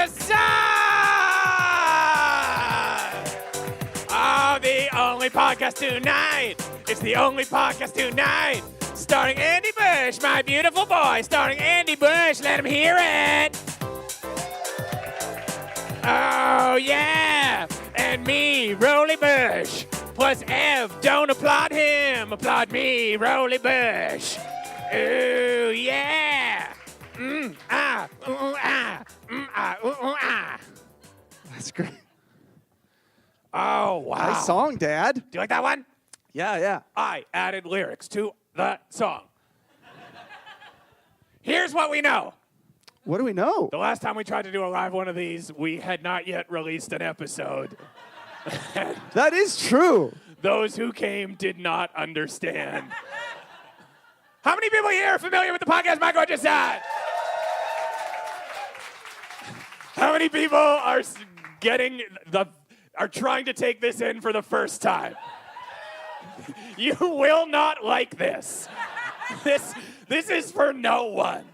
Sun! Oh, the only podcast tonight. It's the only podcast tonight. Starring Andy Bush, my beautiful boy. Starring Andy Bush. Let him hear it. Oh, yeah. And me, Rollie Bush. Plus Ev, don't applaud him. Applaud me, Rollie Bush. Ooh, yeah. That's great. Oh, wow. Nice song, Dad. Do you like that one? Yeah. I added lyrics to the song. Here's what we know. What do we know? The last time we tried to do a live one of these, we had not yet released an episode. That is true. Those who came did not understand. How many people here are familiar with the podcast Michael just said? How many people are trying to take this in for the first time? You will not like this. This is for no one.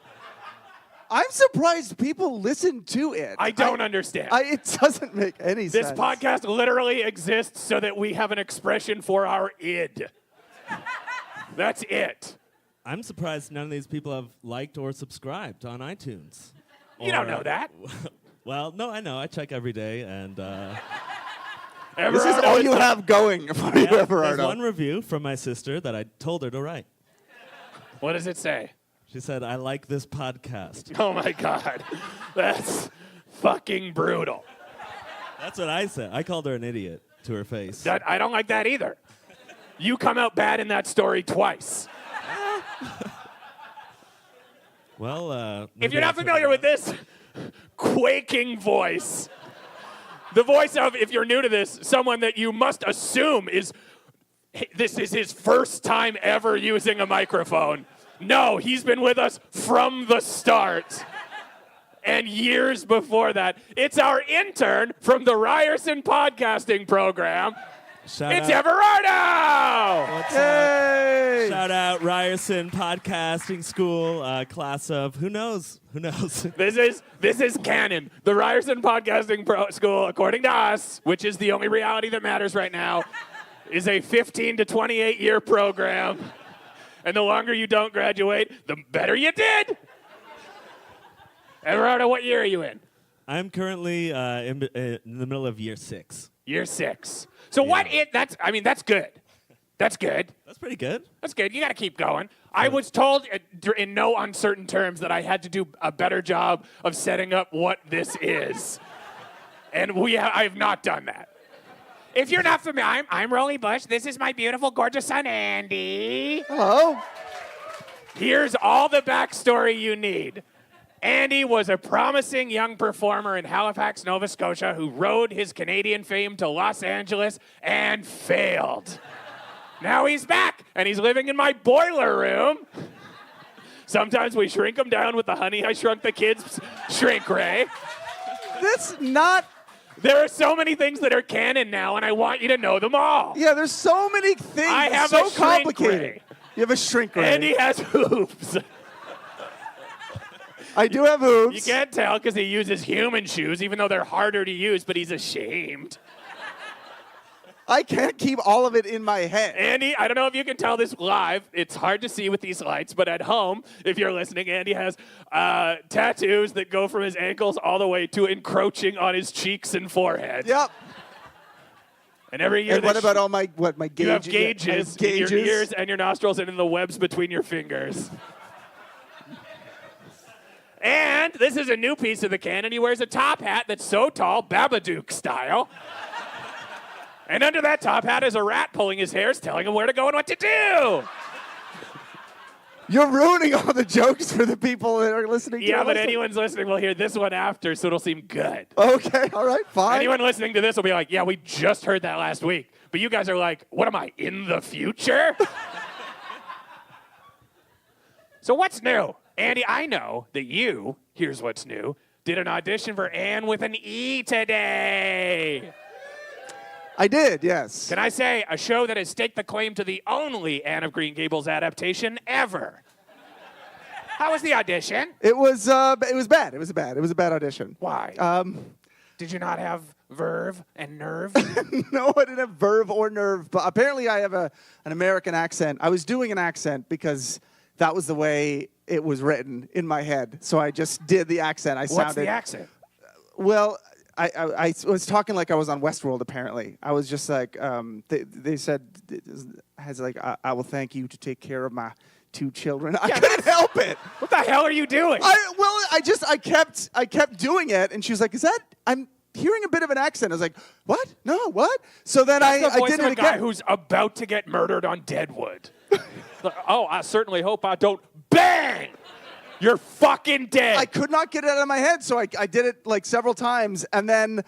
I'm surprised people listen to it. I don't understand. It doesn't make any sense. This podcast literally exists so that we have an expression for our id. That's it. I'm surprised none of these people have liked or subscribed on iTunes. You don't know that. Well, no, I know. I check every day, and this is all you have going for you, Everardo. there's one review from my sister that I told her to write. What does it say? She said, "I like this podcast." Oh my God. That's fucking brutal. That's what I said. I called her an idiot to her face. I don't like that either. You come out bad in that story twice. Well, If you're not familiar with this quaking voice, the voice of, if you're new to this, someone that you must assume this is his first time ever using a microphone. No, he's been with us from the start. And years before that. It's our intern from the Ryerson podcasting program. It's Everardo! What's Yay! up? Shout out Ryerson Podcasting School, class of who knows? Who knows? This is canon. The Ryerson Podcasting School, according to us, which is the only reality that matters right now, is a 15 to 28 year program. And the longer you don't graduate, the better you did. Everardo, what year are you in? I'm currently in the middle of year 6. Year 6. So that's good. That's good. That's pretty good. That's good. You got to keep going. I was told in no uncertain terms that I had to do a better job of setting up what this is. And I have not done that. If you're not familiar, I'm Rollie Bush. This is my beautiful, gorgeous son, Andy. Hello. Here's all the backstory you need. Andy was a promising young performer in Halifax, Nova Scotia, who rode his Canadian fame to Los Angeles and failed. Now he's back, and he's living in my boiler room. Sometimes we shrink him down with the Honey, I Shrunk the Kids shrink ray. There are so many things that are canon now, and I want you to know them all. Yeah, there's so many things. I have so a shrink complicated. ray. You have a shrink ray. And he has hooves. I do have hooves. You can't tell because he uses human shoes, even though they're harder to use, but he's ashamed. I can't keep all of it in my head. Andy, I don't know if you can tell this live. It's hard to see with these lights, but at home, if you're listening, Andy has tattoos that go from his ankles all the way to encroaching on his cheeks and forehead. Yep. And every year, And what about all my gauges? you have gauges in your ears and your nostrils and in the webs between your fingers. And this is a new piece of the canon. He wears a top hat that's so tall, Babadook style. And under that top hat is a rat pulling his hairs, telling him where to go and what to do. You're ruining all the jokes for the people that are listening to it. Yeah, but anyone's listening will hear this one after, so it'll seem good. Okay, all right, fine. Anyone listening to this will be like, yeah, we just heard that last week. But you guys are like, what am I, in the future? So what's new? Andy, I know that you, here's what's new, did an audition for Anne with an E today. I did, yes. Can I say, a show that has staked the claim to the only Anne of Green Gables adaptation ever. How was the audition? It was bad. It was a bad audition. Why? Did you not have verve and nerve? No, I didn't have verve or nerve, but apparently I have an American accent. I was doing an accent because that was the way it was written in my head. So I just did the accent. What's the accent? Well, I was talking like I was on Westworld, apparently. I was just like, they said, I will thank you to take care of my 2 children. I couldn't help it. What the hell are you doing? I kept doing it, and she was like, I'm hearing a bit of an accent. I was like, what? No, what? So then That's the I voice did of it a guy again. who's about to get murdered on Deadwood. Oh, I certainly hope I don't. Bang! You're fucking dead. I could not get it out of my head, so I did it like several times, and then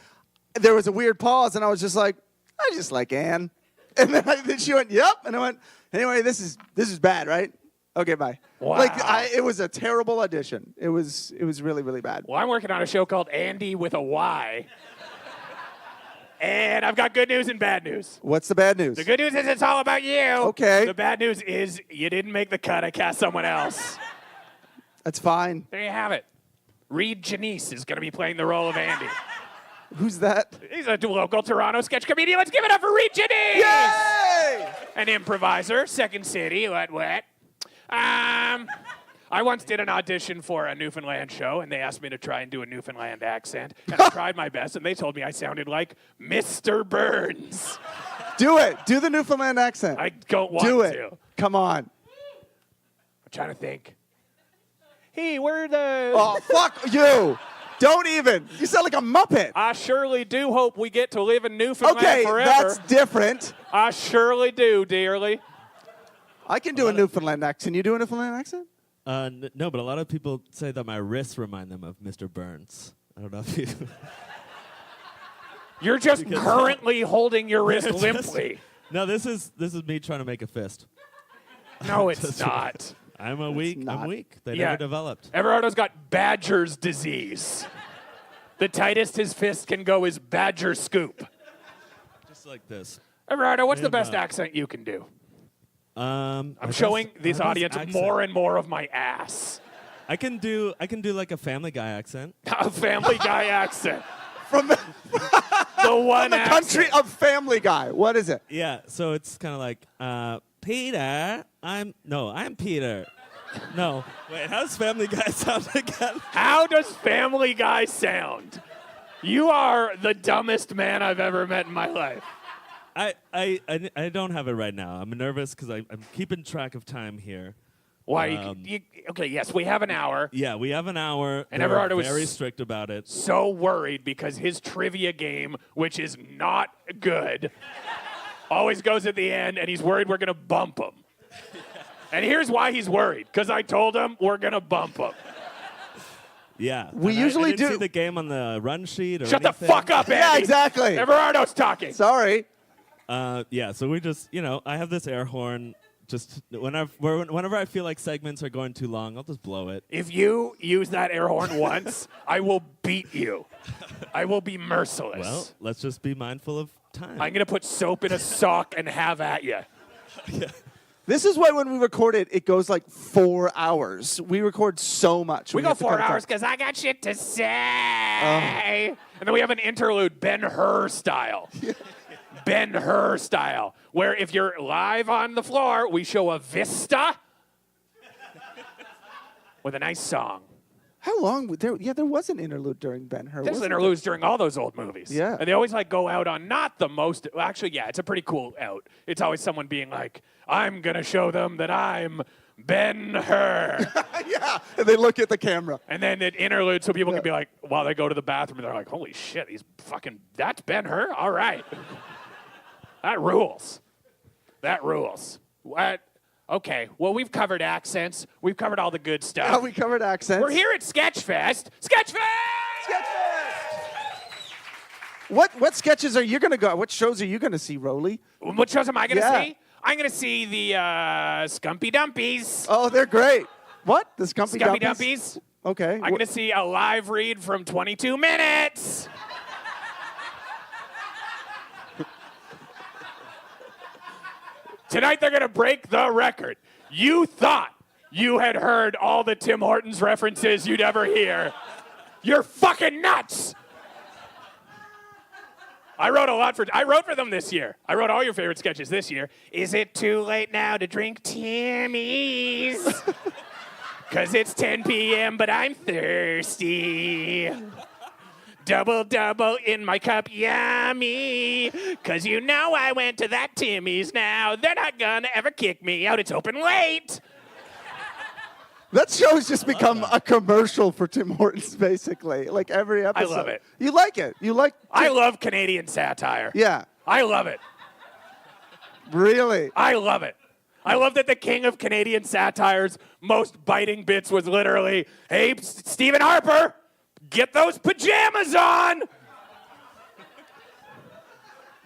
there was a weird pause, and I was just like, I just like Anne. And then she went, yep, and I went, anyway, this is bad, right? Okay, bye. Wow. It was a terrible audition. It was really, really bad. Well, I'm working on a show called Andy with a Y. And I've got good news and bad news. What's the bad news? The good news is it's all about you. Okay. The bad news is you didn't make the cut. I cast someone else. That's fine. There you have it. Reed Janice is going to be playing the role of Andy. Who's that? He's a local Toronto sketch comedian. Let's give it up for Reed Janice! Yay! An improviser, Second City, wet. I once did an audition for a Newfoundland show, and they asked me to try and do a Newfoundland accent. And I tried my best, and they told me I sounded like Mr. Burns. Do it. Do the Newfoundland accent. I don't want Do it. to. Come on. I'm trying to think. Hey, where the... Oh, fuck you. Don't even. You sound like a Muppet. I surely do hope we get to live in Newfoundland Okay, forever. that's different. I surely do, dearly. I can do a Newfoundland accent. Can you do a Newfoundland accent? No, but a lot of people say that my wrists remind them of Mr. Burns. I don't know if you... You're just currently holding your wrist Just- limply. No, this is me trying to make a fist. No, it's not. I'm weak. not. They Yeah. never developed. Everardo's got Badger's disease. The tightest his fist can go is Badger scoop. Just like this. Everardo, what's the And, best accent you can do? I'm I'm showing this audience more and more of my ass. I can do like a Family Guy accent. A Family Guy accent. From the The one accent. country of Family Guy. What is it? Yeah, so it's kind of like, Peter, I'm Peter. No, wait, how does Family Guy sound again? How does Family Guy sound? You are the dumbest man I've ever met in my life. I don't have it right now. I'm nervous because I'm keeping track of time here. Why? Okay, yes, we have an hour. Yeah, we have an hour. And They're Everardo was very strict about it. So worried because his trivia game, which is not good, always goes at the end, and he's worried we're going to bump him. And here's why he's worried, because I told him we're going to bump him. Yeah. We and usually I didn't do. see the game on the run sheet or Shut the anything. fuck up, Andy. Yeah, exactly. Everardo's talking. Sorry. Yeah, so we just, I have this air horn. Just whenever I feel like segments are going too long, I'll just blow it. If you use that air horn once, I will beat you. I will be merciless. Well, let's just be mindful of time. I'm going to put soap in a sock and have at you. This is why when we record it, it goes like 4 hours. We record so much. We go have to 4 cut it hours because I got shit to say. And then we have an interlude, Ben-Hur style. Ben-Hur style, where if you're live on the floor, we show a vista with a nice song. How long? There was an interlude during Ben-Hur. There's wasn't interludes during all those old movies. Yeah. And they always go out on not the most, well, actually, yeah, it's a pretty cool out. It's always someone being like, I'm going to show them that I'm Ben-Hur. there? Yeah, and they look at the camera. And then it interludes so people can be like, while they go to the bathroom, they're like, holy shit, that's Ben-Hur? All right. That rules. That rules. What? Okay, well, we've covered accents. We've covered all the good stuff. Yeah, we covered accents. We're here at Sketchfest. Sketchfest! What sketches are you going to go? What shows are you going to see, Rollie? What shows am I going to Yeah. see? I'm going to see the Scumpy Dumpies. Oh, they're great. What? The Scumpy Scumpy Dumpies? Dumpies. Okay. I'm going to see a live read from 22 Minutes. Tonight they're going to break the record. You thought you had heard all the Tim Hortons references you'd ever hear. You're fucking nuts. I wrote for them this year. I wrote all your favorite sketches this year. Is it too late now to drink Timmy's? 'Cause it's 10 p.m., but I'm thirsty. Double, double in my cup, yummy. 'Cause you know I went to that Timmy's now. They're not gonna ever kick me out. It's open late. That show's just become a commercial for Tim Hortons, basically. Like every episode. I love it. You like it. You like. I love Canadian satire. Yeah. I love it. Really? I love it. I love that the king of Canadian satire's most biting bits was literally, hey, Stephen Harper, get those pajamas on.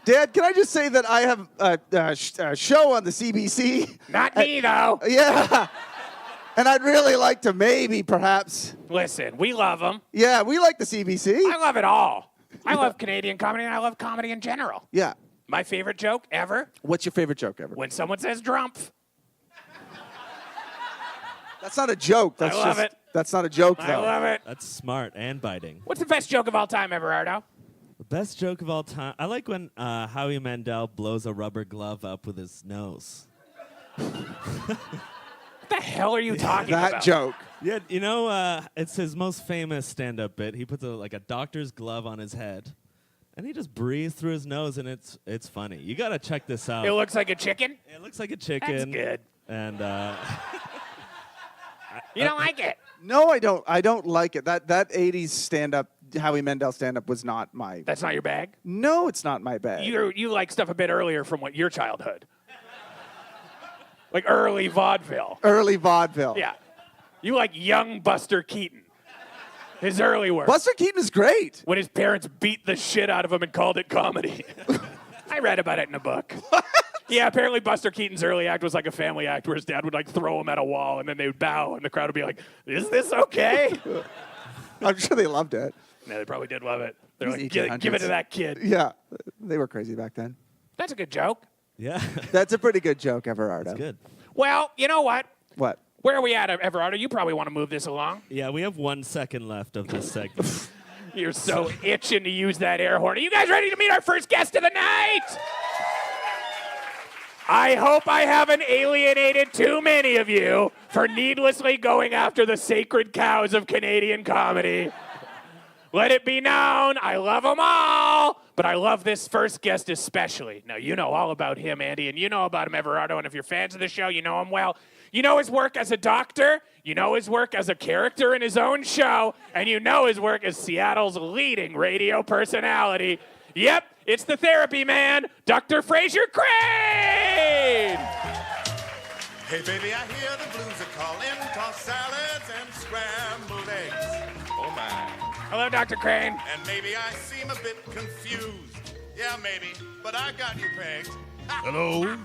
Dad, can I just say that I have a show on the CBC? Not me, though. Yeah. And I'd really like to maybe, perhaps. Listen, we love them. Yeah, we like the CBC. I love it all. I love Canadian comedy, and I love comedy in general. Yeah. My favorite joke ever, What's your favorite joke ever? when someone says drumpf. That's not a joke. That's love it. That's not a joke, I though. love it. That's smart and biting. What's the best joke of all time, Everardo? The best joke of all time. I like when Howie Mandel blows a rubber glove up with his nose. What the hell are you talking That about? joke. Yeah, you know, it's his most famous stand-up bit. He puts a doctor's glove on his head, and he just breathes through his nose, and it's funny. You gotta check this out. It looks like a chicken? It looks like a chicken. That's good. And You don't like it? No, I don't. I don't like it. That 80s stand-up, Howie Mandel stand-up was not my... That's not your bag? No, it's not my bag. You like stuff a bit earlier from your childhood. Like early vaudeville. Early vaudeville. Yeah. You like young Buster Keaton. His early work. Buster Keaton is great. When his parents beat the shit out of him and called it comedy. I read about it in a book. Yeah, apparently Buster Keaton's early act was like a family act where his dad would like throw him at a wall and then they would bow and the crowd would be like, is this okay? I'm sure they loved it. No, they probably did love it. They're These like, give it 1800s. to that kid. Yeah, they were crazy back then. That's a good joke. yeah, That's a pretty good joke, Everardo. it's good. Well, you know what? What? Where are we at, Everardo? You probably want to move this along. Yeah, we have 1 second left of this segment. You're so itching to use that air horn. Are you guys ready to meet our first guest of the night? I hope I haven't alienated too many of you for needlessly going after the sacred cows of Canadian comedy. Let it be known, I love them all, but I love this first guest especially. Now, you know all about him, Andy, and you know about him, Everardo, and if you're fans of the show, you know him well. You know his work as a doctor, you know his work as a character in his own show, and you know his work as Seattle's leading radio personality. Yep, it's the therapy man, Dr. Frasier Crane! Hey baby, I hear the blues are calling, tossed salads and scrambled eggs. Oh my. Hello, Dr. Crane. And maybe I seem a bit confused. Yeah, maybe, but I got you pegged. Hello.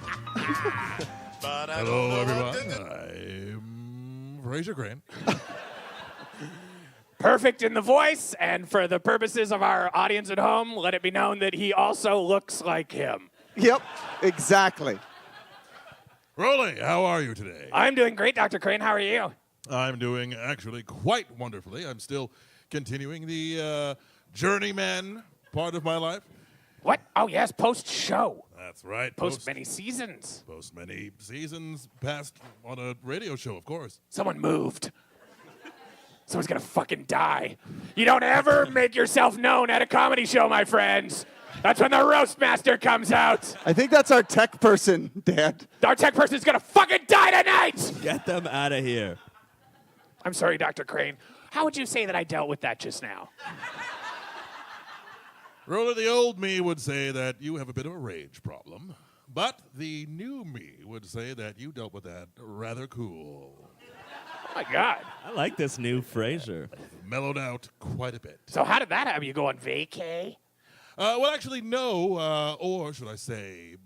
But I Hello, don't know everyone. what to do. I'm Frasier Crane. Perfect in the voice, and for the purposes of our audience at home, let it be known that he also looks like him. Yep, exactly. Rollie, how are you today? I'm doing great, Dr. Crane. How are you? I'm doing actually quite wonderfully. I'm still continuing the journeyman part of my life. What? Oh, yes, post-show. That's right. Post many seasons. Post many seasons passed on a radio show, of course. Someone moved. Someone's gonna fucking die. You don't ever make yourself known at a comedy show, my friends. That's when the roast master comes out. I think that's our tech person, Dad. Our tech person's gonna fucking die tonight. Get them out of here. I'm sorry, Dr. Crane. How would you say that I dealt with that just now? Rollie, the old me would say that you have a bit of a rage problem, but the new me would say that you dealt with that rather cool. Oh, my God. I like this new Frasier. Mellowed out quite a bit. So how did that happen? You go on vacay? Well, actually, no, or should I say,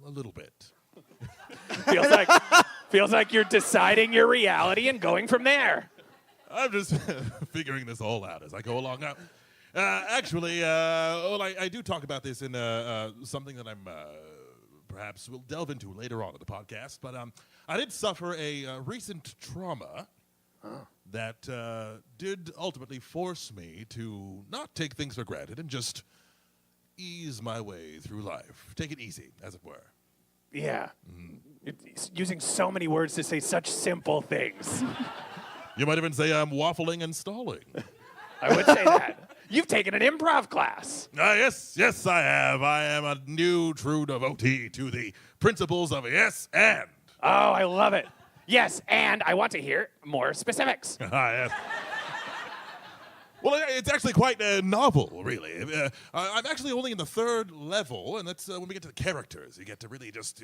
a little bit. Feels like you're deciding your reality and going from there. I'm just figuring this all out as I go along now. Actually, I do talk about this in something that I'm perhaps will delve into later on in the podcast. But I did suffer a recent trauma that did ultimately force me to not take things for granted and just ease my way through life. Take it easy, as it were. Yeah. It's using so many words to say such simple things. You might even say I'm waffling and stalling. I would say that. You've taken an improv class. Yes, I have. I am a new true devotee to the principles of yes and. Oh, I love it. Yes, and I want to hear more specifics. Yes. Well, it's actually quite novel, really. I'm actually only in the 3rd level, and that's when we get to the characters. You get to really just,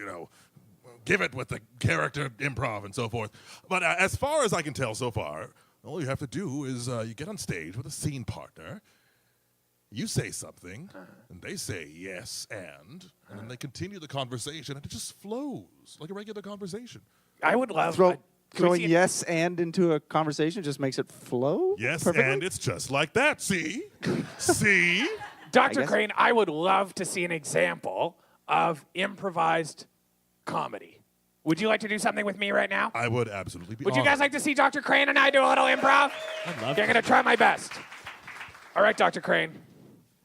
give it with the character improv and so forth. But as far as I can tell so far, all you have to do is you get on stage with a scene partner, you say something, and they say yes, and then they continue the conversation, and it just flows like a regular conversation. I would love Throwing yes and into a conversation just makes it flow? Yes, perfectly? and it's just like that. See? See? Dr. guess- Crane, I would love to see an example of improvised comedy. Would you like to do something with me right now? I would absolutely be Would you guys honored. like to see Dr. Crane and I do a little improv? I'd love Okay, I'm going to try my best. All right, Dr. Crane.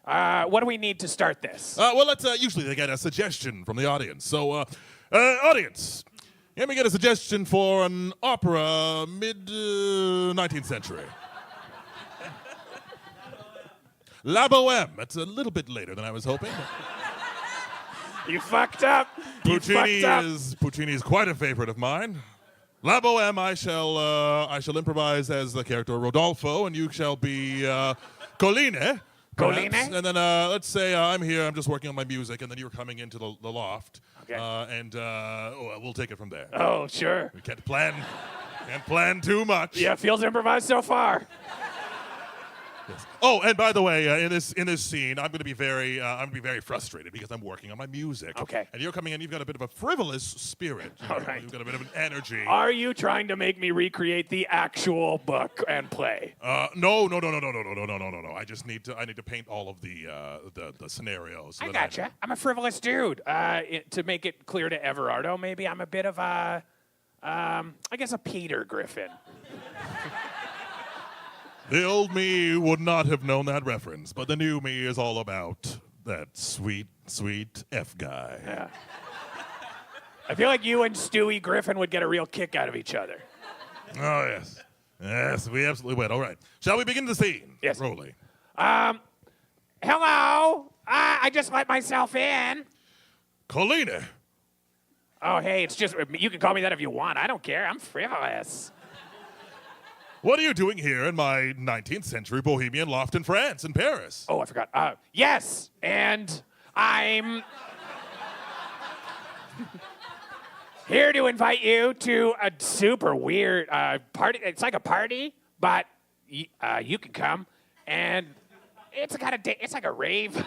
What do we need to start this? Well, let's usually they get a suggestion from the audience. So, audience, let me get a suggestion for an opera mid-19th century. La Boheme. It's a little bit later than I was hoping. You fucked up. You fucked up. Puccini is quite a favorite of mine. La Boheme, I shall improvise as the character Rodolfo, and you shall be Colline. Colline? perhaps. And then let's say I'm here, I'm just working on my music, and then you're coming into the loft. Okay. And we'll take it from there. Oh, sure. We can't plan too much. Yeah, feels improvised so far. Yes. Oh, and by the way, in this scene, I'm going to be very frustrated because I'm working on my music. Okay. And you're coming in. You've got a bit of a frivolous spirit. All right. You've got a bit of an energy. Are you trying to make me recreate the actual book and play? No. I need to paint all of the scenarios. So I that gotcha. I'm a frivolous dude. To make it clear to Everardo, maybe I'm a bit of a, I guess a Peter Griffin. The old me would not have known that reference, but the new me is all about that sweet, sweet F guy. Yeah. I feel like you and Stewie Griffin would get a real kick out of each other. Oh, yes. Yes, we absolutely would. All right. Shall we begin the scene? Yes. Rollie. Hello? I just let myself in. Colline. Oh, hey, it's just, you can call me that if you want. I don't care. I'm frivolous. What are you doing here in my 19th century bohemian loft in France, in Paris? Oh, I forgot. Yes, and I'm here to invite you to a super weird party. It's like a party, but you can come, and it's a kind of it's like a rave.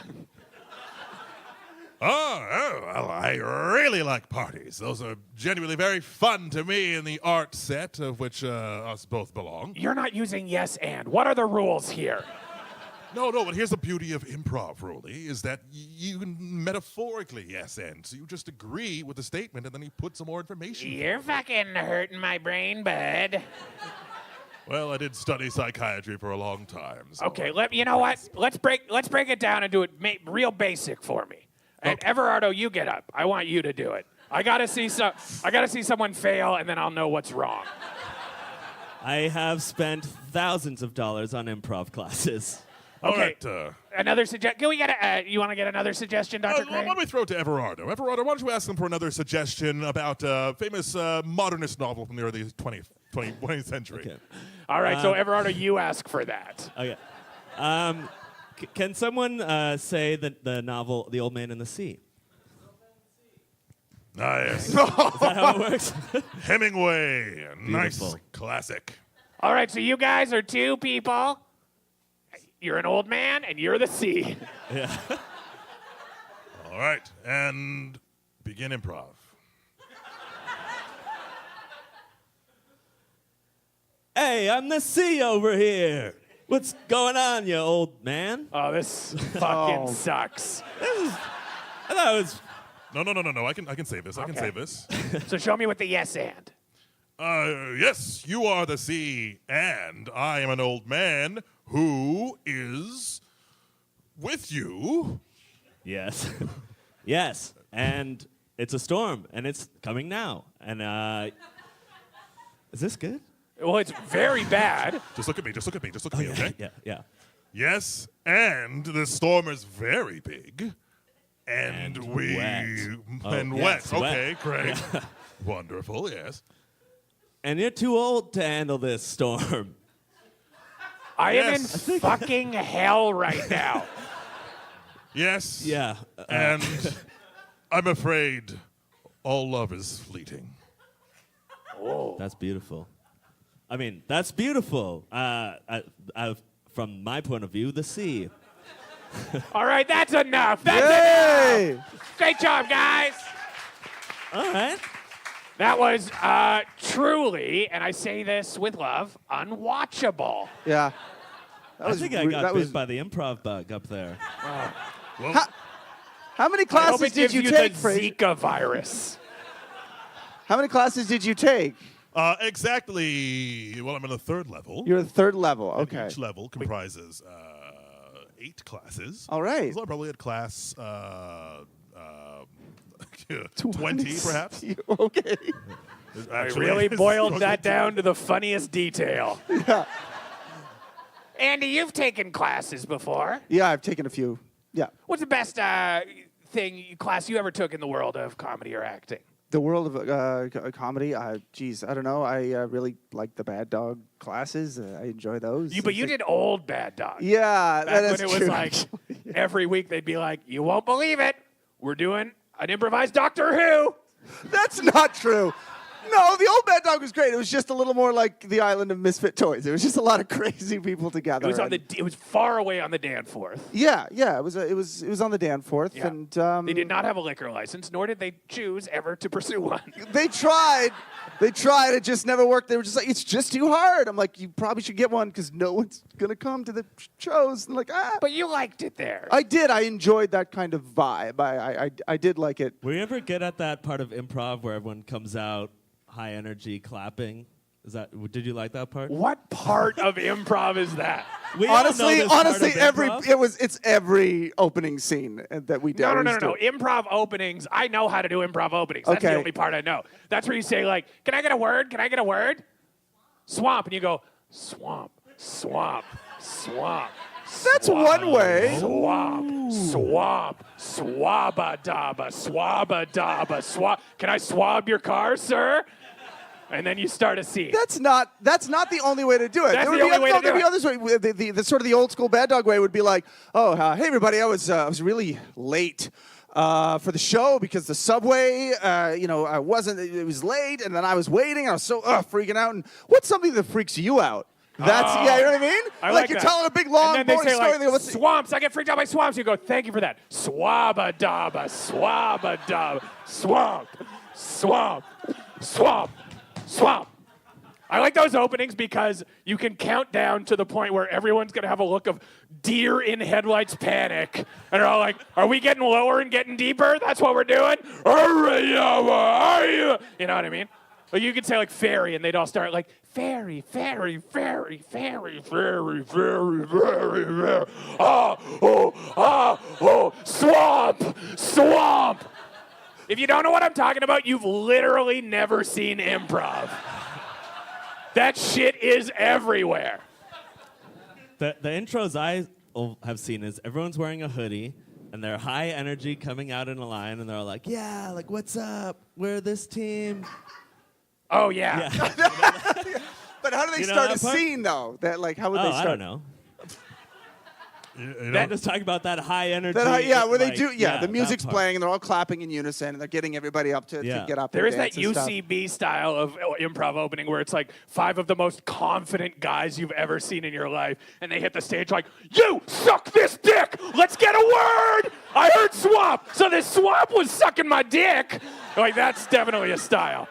Oh, well, I really like parties. Those are genuinely very fun to me in the art set of which us both belong. You're not using yes and. What are the rules here? No, but here's the beauty of improv, Rollie, is that you can metaphorically yes and. So you just agree with the statement and then you put some more information. You're fucking hurting my brain, bud. Well, I did study psychiatry for a long time. So Okay, you know what? Let's break it down and do it real basic for me. And Everardo, you get up. I want you to do it. I gotta see someone fail, and then I'll know what's wrong. I have spent thousands of dollars on improv classes. Okay. All right, Another suggestion. Can we get you want to get another suggestion, Dr. why Crane? don't we throw it to Everardo? Everardo, why don't you ask him for another suggestion about a famous modernist novel from the early 20th century? Okay. All right, so Everardo, you ask for that. Okay. Can someone say the novel The Old Man and the Sea? Ah, yes. Is that how it works? Hemingway, a nice Beautiful. classic. All right, so you guys are two people. You're an old man, and you're the sea. Yeah. All right, and begin improv. Hey, I'm the sea over here. What's going on, you old man? Oh, this fucking sucks. I thought it was No. I can save this. I can Okay. save this. So show me with the yes and. Yes, you are the sea, and I am an old man who is with you. Yes. Yes. And it's a storm, and it's coming now. And is this good? Well, it's very bad. Just look at me. Just look at me. Just look at me. Okay. Yeah. Yes, and the storm is very big, and we wet. and Oh, wet. yes, Okay, wet. great, wonderful. Yes. And you're too old to handle this storm. I am in Yes. fucking hell right now. Yes. Yeah. And I'm afraid all love is fleeting. That's beautiful. I mean, that's beautiful. From my point of view, the sea. All right, that's enough. That's Yay! enough. Great job, guys. All right. That was truly, and I say this with love, unwatchable. Yeah. I think I got that bit was. by the improv bug up there. How many I hope classes it did gives you you take, the Frasier? Zika virus. How many classes did you take? Exactly. Well, I'm in the third level. You're the third level. Okay. Each level comprises 8 classes. All right. So I probably had class 20, perhaps. Okay. I Actually, really it's boiled struggling that to- down to the funniest detail. Yeah. Andy, you've taken classes before. Yeah, I've taken a few. Yeah. What's the best class you ever took in the world of comedy or acting? The world of comedy, geez, I don't know. I really like the Bad Dog classes. I enjoy those. But It's you like- did old Bad Dog. Yeah, Back that when is it was true. like every week they'd be like, "You won't believe it, we're doing an improvised Doctor Who." That's not true. No, the old Bad Dog was great. It was just a little more like the island of misfit toys. It was just a lot of crazy people together. It was on and- it was far away on the Danforth. Yeah. It was on the Danforth, Yeah. and They did not have a liquor license, nor did they choose ever to pursue one. They tried. It just never worked. They were just like, it's just too hard. I'm like, you probably should get one because no one's gonna come to the shows. And like, But you liked it there. I did. I enjoyed that kind of vibe. I did like it. Were you ever get at that part of improv where everyone comes out high energy clapping? Did you like that part? What part of improv is that? We all know Honestly, this part of every improv. it's every opening scene that we did. No. always do. Improv openings. I know how to do improv openings. That's the Okay. only part I know. That's where you say, like, can I get a word? Can I get a word? Swamp. And you go, swamp, swamp, swamp. That's one way. Swamp, swamp, swabba-dabba, swabba-dabba, swab. Can I swab your car, sir? And then you start a scene. That's not the only way to do it. That's There would the be only way to there'd do be it. others way. The sort of the old school Bad Dog way would be like, oh, hey everybody, I was really late for the show because the subway, I wasn't. It was late, and then I was waiting. I was so freaking out. And what's something that freaks you out? That's you know what I mean? I like you're that. telling a big long and then they boring say, story. like, and they go, what's swamps. I get freaked out by swamps. You go, thank you for that. Swabba-dabba, swabba-dabba, swamp, swamp, swamp, swamp. I like those openings because you can count down to the point where everyone's going to have a look of deer in headlights panic. And they're all like, are we getting lower and getting deeper? That's what we're doing? Are you? You know what I mean? Or you could say like fairy, and they'd all start like, fairy, fairy, fairy, fairy, fairy, fairy, fairy, fairy. Swamp, swamp. If you don't know what I'm talking about, you've literally never seen improv. That shit is everywhere. The intros I have seen is everyone's wearing a hoodie and they're high energy coming out in a line and they're all like, yeah, like what's up? We're this team. Oh, yeah. Yeah. But how do they You know start that a part? scene though? That like how would they Oh, start? I don't know. You I'm know, just talking about that high energy. Where they like, do, the that music's part. playing and they're all clapping in unison and they're getting everybody up to Yeah. get up. There and is that dance and stuff. UCB style of improv opening where it's like 5 of the most confident guys you've ever seen in your life, and they hit the stage like, you suck this dick! Let's get a word! I heard swamp, so this swamp was sucking my dick! Like, that's definitely a style.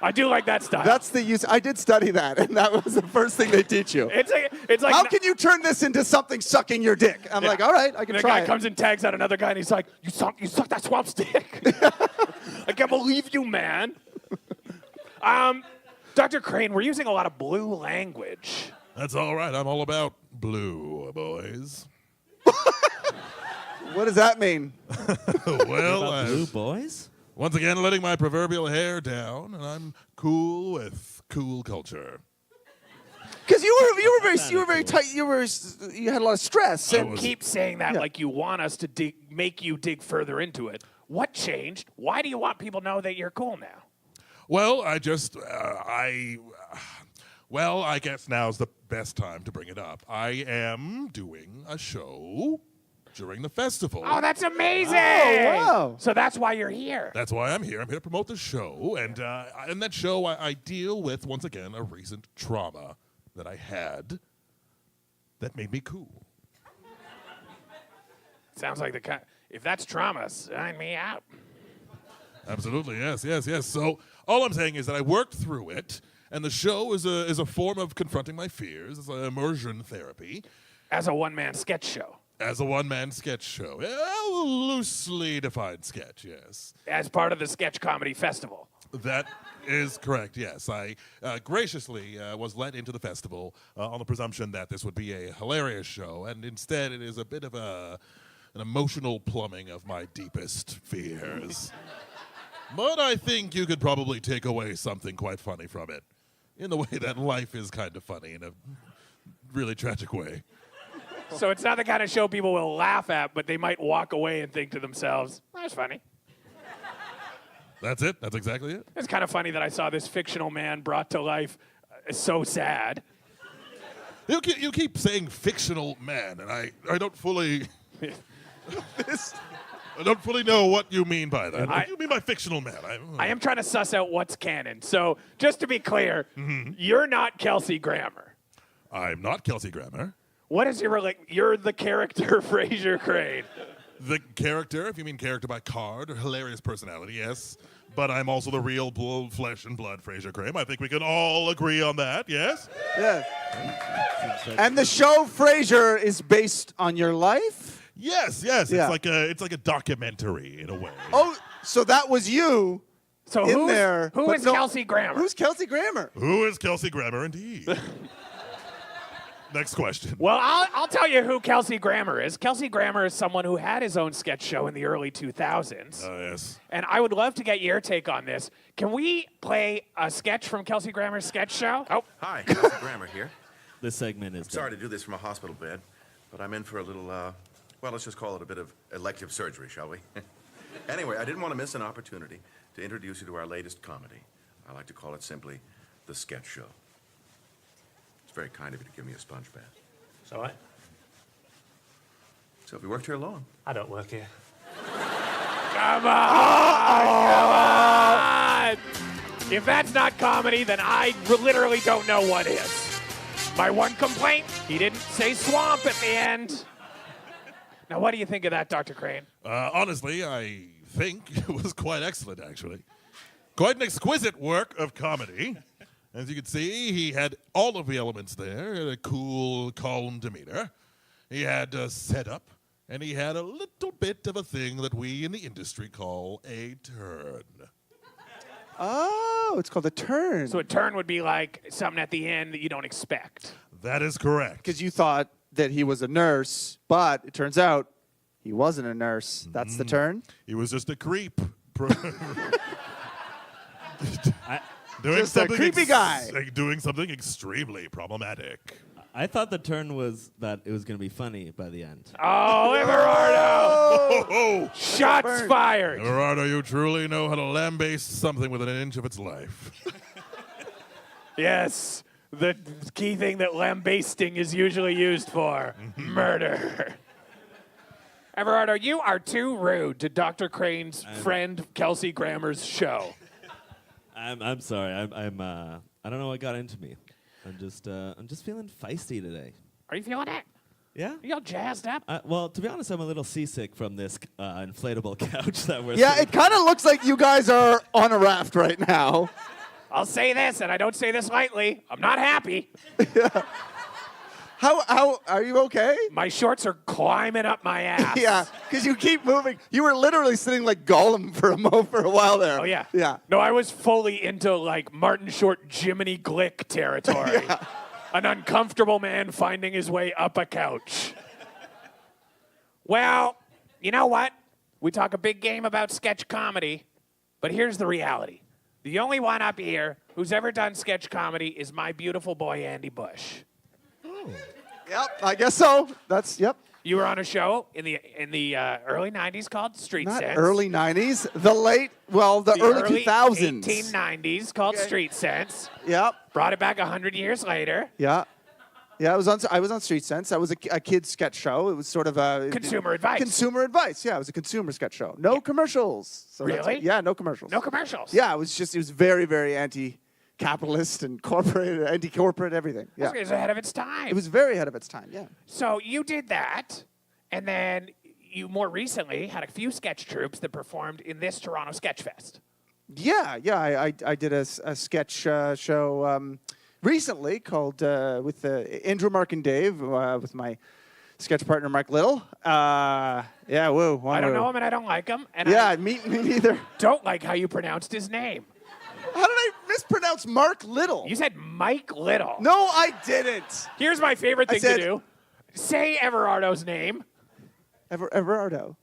I do like that style. That's the use. I did study that, and that was the first thing they teach you. It's like How can you turn this into something sucking your dick? I'm like, all right, I can the try guy it. comes and tags out another guy, and he's like, "You suck that swamp's dick." I can't believe you, man. Dr. Crane, we're using a lot of blue language. That's all right. I'm all about blue, boys. What does that mean? Well, About blue boys? once again, letting my proverbial hair down, and I'm cool with cool culture. Because you were very tight. You had a lot of stress. And Keep saying that Yeah. like you want us to make you dig further into it. What changed? Why do you want people to know that you're cool now? Well, I guess now's the best time to bring it up. I am doing a show during the festival. Oh, that's amazing! Oh, wow. So that's why you're here. That's why I'm here. I'm here to promote the show. And in that show, I deal with, once again, a recent trauma that I had that made me cool. Sounds like the kind. If that's trauma, sign me out. Absolutely, yes. So all I'm saying is that I worked through it, and the show is a form of confronting my fears. It's an immersion therapy. As a one-man sketch show. As a one-man sketch show. A loosely defined sketch, yes. As part of the Sketch Comedy Festival. That is correct, yes. I graciously was let into the festival on the presumption that this would be a hilarious show, and instead it is a bit of an emotional plumbing of my deepest fears. But I think you could probably take away something quite funny from it, in the way that life is kind of funny in a really tragic way. So it's not the kind of show people will laugh at, but they might walk away and think to themselves, that was funny. That's it. That's exactly it. It's kind of funny that I saw this fictional man brought to life so sad. You keep saying fictional man, and I don't fully... I don't fully know what you mean by that. What do you mean by fictional man? I am trying to suss out what's canon. So just to be clear, you're not Kelsey Grammer. I'm not Kelsey Grammer. What is your you're the character Frasier Crane. The character, if you mean character by card, or hilarious personality, yes. But I'm also the real flesh and blood Frasier Crane. I think we can all agree on that, yes? yeah. And the show Frasier is based on your life? Yes. Yeah. It's like a documentary in a way. Oh, so that was you So in there. who but is no- Kelsey Grammer? Who's Kelsey Grammer? Who is Kelsey Grammer indeed? Next question. Well, I'll tell you who Kelsey Grammer is. Kelsey Grammer is someone who had his own sketch show in the early 2000s. Oh, yes. And I would love to get your take on this. Can we play a sketch from Kelsey Grammer's sketch show? Oh, Hi, Kelsey Grammer here. This segment is Sorry to do this from a hospital bed, but I'm in for a little, well, let's just call it a bit of elective surgery, shall we? Anyway, I didn't want to miss an opportunity to introduce you to our latest comedy. I like to call it simply The Sketch Show. It's very kind of you to give me a sponge bath. It's all right. So have you worked here long? I don't work here. come on! If that's not comedy, then I literally don't know what is. My one complaint, he didn't say swamp at the end. Now, what do you think of that, Dr. Crane? Honestly, I think it was quite excellent, actually. Quite an exquisite work of comedy. As you can see, he had all of the elements there, a cool, calm demeanor. He had a setup, and he had a little bit of a thing that we in the industry call a turn. Oh, it's called a turn. So a turn would be like something at the end that you don't expect. That is correct. Because you thought that he was a nurse, but it turns out he wasn't a nurse. That's the turn? He was just a creep. Just a creepy guy. Doing something extremely problematic. I thought the turn was that it was going to be funny by the end. Oh, Everardo! Oh, Shots fired! Everardo, you truly know how to lambaste something within an inch of its life. Yes, the key thing that lambasting is usually used for. Murder. Everardo, you are too rude to Dr. Crane's friend Kelsey Grammer's show. I'm sorry. I don't know what got into me. I'm just feeling feisty today. Are you feeling it? Yeah. You all jazzed up? Well, to be honest, I'm a little seasick from this inflatable couch that we're. Yeah, sitting it kind of looks like you guys are on a raft right now. I'll say this, and I don't say this lightly. I'm not happy. How are you okay? My shorts are climbing up my ass. Yeah, because you keep moving. You were literally sitting like Gollum for a while there. Oh, yeah. Yeah. No, I was fully into, like, Martin Short, Jiminy Glick territory. Yeah. An uncomfortable man finding his way up a couch. Well, you know what? We talk a big game about sketch comedy, but here's the reality. The only one up here who's ever done sketch comedy is my beautiful boy, Andy Bush. Yep, I guess so. Yep. You were on a show in the early 90s called Street Not Sense. early 90s. The early 2000s. 1890s called Street Sense. Yep. Brought it back 100 years later. Yeah. Yeah, I was on Street Sense. That was a kid's sketch show. It was sort of a Consumer advice. Consumer advice. Yeah, it was a consumer sketch show. No commercials. So Really? Yeah, no commercials. No commercials. Yeah, it was very, very anti-capitalist and corporate, anti-corporate, everything. Yeah. It was ahead of its time. It was very ahead of its time. Yeah. So you did that, and then you more recently had a few sketch troupes that performed in this Toronto Sketchfest. Yeah. I did a sketch show recently called with Andrew, Mark, and Dave with my sketch partner Mark Little. Yeah, woo. I don't know him and I don't like him, and Yeah, I me neither. don't like how you pronounced his name. How did I mispronounce Mark Little? You said Mike Little. No, I didn't. Here's my favorite I thing said- to do. Say Everardo's name. Everardo.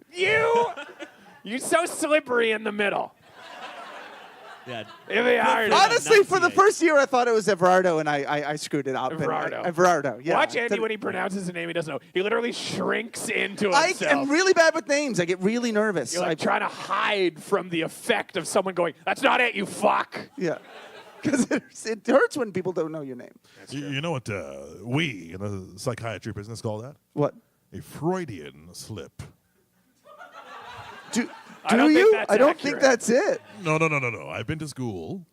You're so slippery in the middle. Yeah. Everardo. Honestly, for the enunciate. first year, I thought it was Everardo, and I screwed it up. and Everardo. Everardo, yeah. Watch Andy when he pronounces a name he doesn't know. He literally shrinks into I himself. am really bad with names. I get really nervous. You're like trying to hide from the effect of someone going, "That's not it, you fuck." Yeah. Because it hurts when people don't know your name. You know what we in the psychiatry business call that? What? A Freudian slip. Do I don't think you? that's I don't accurate. think that's it. No. I've been to school.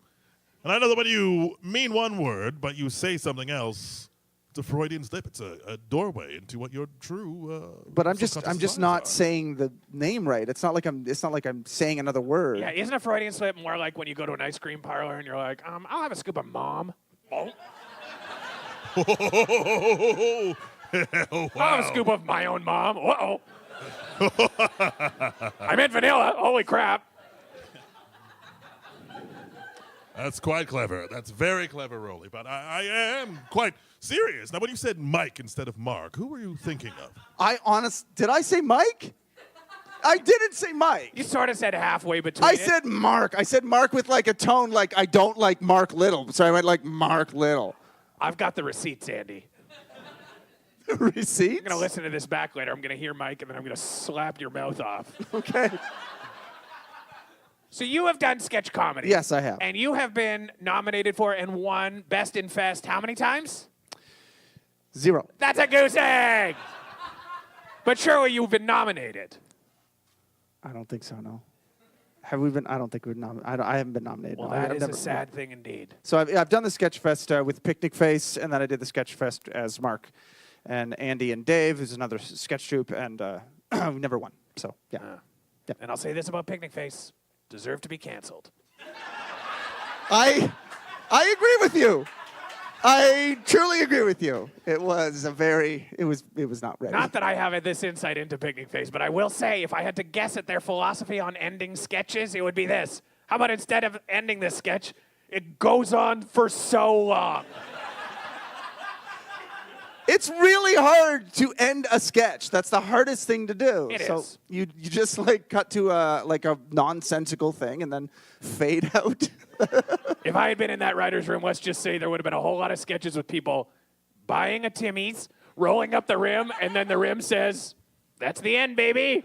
And I know that when you mean one word, but you say something else, it's a Freudian slip. It's a doorway into what your true. But I'm just subconscious not desires are. saying the name right. It's not like I'm saying another word. Yeah, isn't a Freudian slip more like when you go to an ice cream parlor and you're like, I'll have a scoop of mom. Oh. Oh, I'll have a scoop of my own mom. Uh-oh. I meant vanilla. Holy crap. That's quite clever. That's very clever, Rollie. But I am quite serious. Now, when you said Mike instead of Mark, who were you thinking of? Did I say Mike? I didn't say Mike. You sort of said halfway between I it. said Mark. I said Mark with like a tone like I don't like Mark Little. So I went like Mark Little. I've got the receipts, Andy. Receipts? I'm going to listen to this back later. I'm going to hear Mike, and then I'm going to slap your mouth off. Okay. So you have done sketch comedy. Yes, I have. And you have been nominated for and won Best in Fest how many times? 0. That's a goose egg! But surely you've been nominated. I don't think so, no. Have we been? I don't think we've nominated. I haven't been nominated. Well, no. that I've is never, a sad thing indeed. So I've done the Sketchfest with Picnicface, and then I did the Sketchfest as Mark. And Andy and Dave, who's another sketch troupe, and we never won. So, yeah. And I'll say this about Picnicface. Deserve to be canceled. I agree with you. I truly agree with you. It was not ready. Not that I have this insight into Picnicface, but I will say if I had to guess at their philosophy on ending sketches, it would be this. How about instead of ending this sketch, it goes on for so long? It's really hard to end a sketch. That's the hardest thing to do. It so is. you just like cut to a nonsensical thing and then fade out. If I had been in that writer's room, let's just say there would have been a whole lot of sketches with people buying a Timmy's, rolling up the rim, and then the rim says, "That's the end, baby.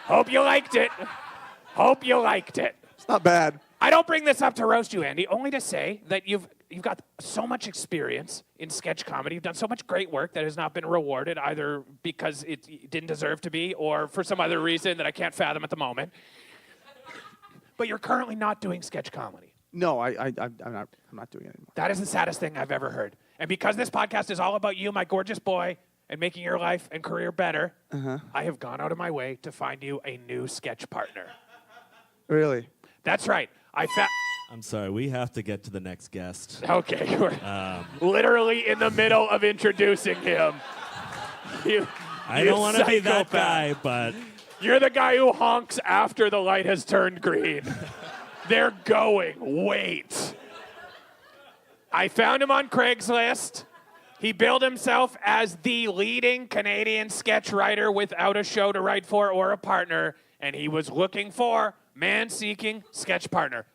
Hope you liked it. Hope you liked it." It's not bad. I don't bring this up to roast you, Andy, only to say that you've got so much experience in sketch comedy. You've done so much great work that has not been rewarded, either because it didn't deserve to be or for some other reason that I can't fathom at the moment. But you're currently not doing sketch comedy. No, I'm not doing it anymore. That is the saddest thing I've ever heard. And because this podcast is all about you, my gorgeous boy, and making your life and career better, I have gone out of my way to find you a new sketch partner. Really? That's right. I'm sorry, we have to get to the next guest. Okay, we're literally in the middle of introducing him. I don't want to be that guy, but You're the guy who honks after the light has turned green. They're going. Wait. I found him on Craigslist. He billed himself as the leading Canadian sketch writer without a show to write for or a partner, and he was looking for man-seeking sketch partner.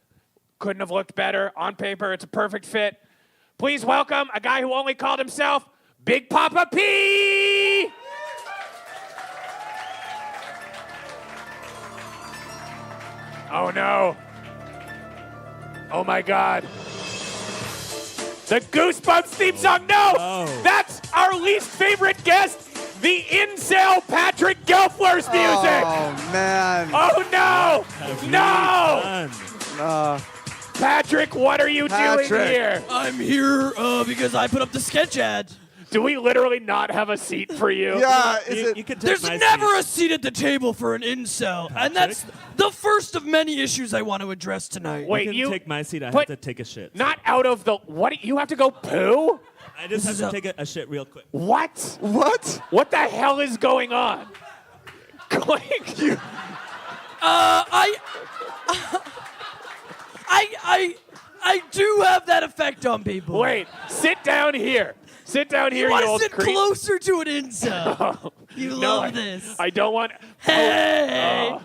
Couldn't have looked better. On paper, it's a perfect fit. Please welcome a guy who only called himself Big Papa P! Oh, no. Oh, my God. The Goosebumps theme song. No! Oh. That's our least favorite guest, the incel Patrick Gelfler's music. Oh, man. Oh, no! have No! you done? Patrick, what are you doing Patrick. here? I'm here because I put up the sketch ad. Do we literally not have a seat for you? Yeah, is You it? can take There's my never seat. a seat at the table for an incel, and that's the first of many issues I want to address tonight. Wait, You can you take my seat. I put- have to take a shit. not out of the what? You have to go poo? I just have is to a- take a shit real quick. What? What? What the hell is going on? Going. I do have that effect on people. Wait, sit down here. Sit down here, you you want old to sit creep. closer to an incel. You No, love this. I don't want. Hey.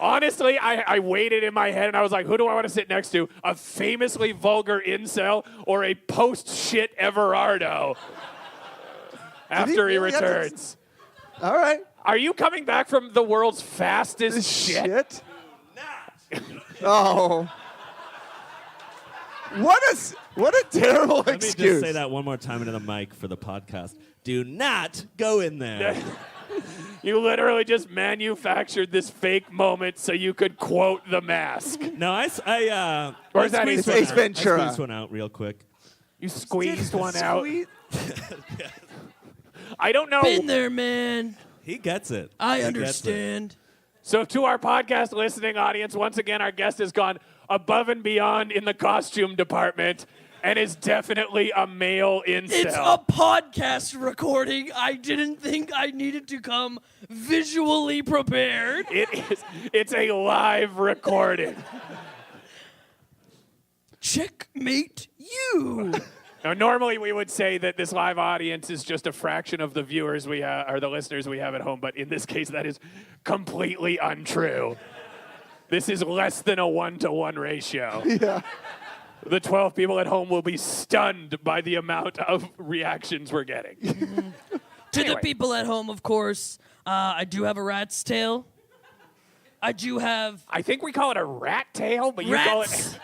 Honestly, I waited in my head and I was like, who do I want to sit next to? A famously vulgar incel or a post-shit Everardo? After he really have to- returns. All right. Are you coming back from the world's fastest shit? Shit. Oh. What a terrible Let me excuse. just say that one more time into the mic for the podcast. Do not go in there. You literally just manufactured this fake moment so you could quote The Mask. No, Or is that squeezed Ace one out. Ventura? I squeezed one out real quick. You squeezed one out. Squeeze- I don't know. Been there, man. He gets it. I He gets it. understand. So to our podcast listening audience, once again, our guest has gone above and beyond in the costume department and is definitely a male incel. It's a podcast recording. I didn't think I needed to come visually prepared. It is. It's a live recording. Checkmate you. Now, normally we would say that this live audience is just a fraction of the viewers we have, or the listeners we have at home, but in this case, that is completely untrue. This is less than a 1-to-1 ratio. Yeah. The 12 people at home will be stunned by the amount of reactions we're getting. To Anyway. the people at home, of course, I do have a rat's tail. I do have I think we call it a rat tail, but you call rats. it.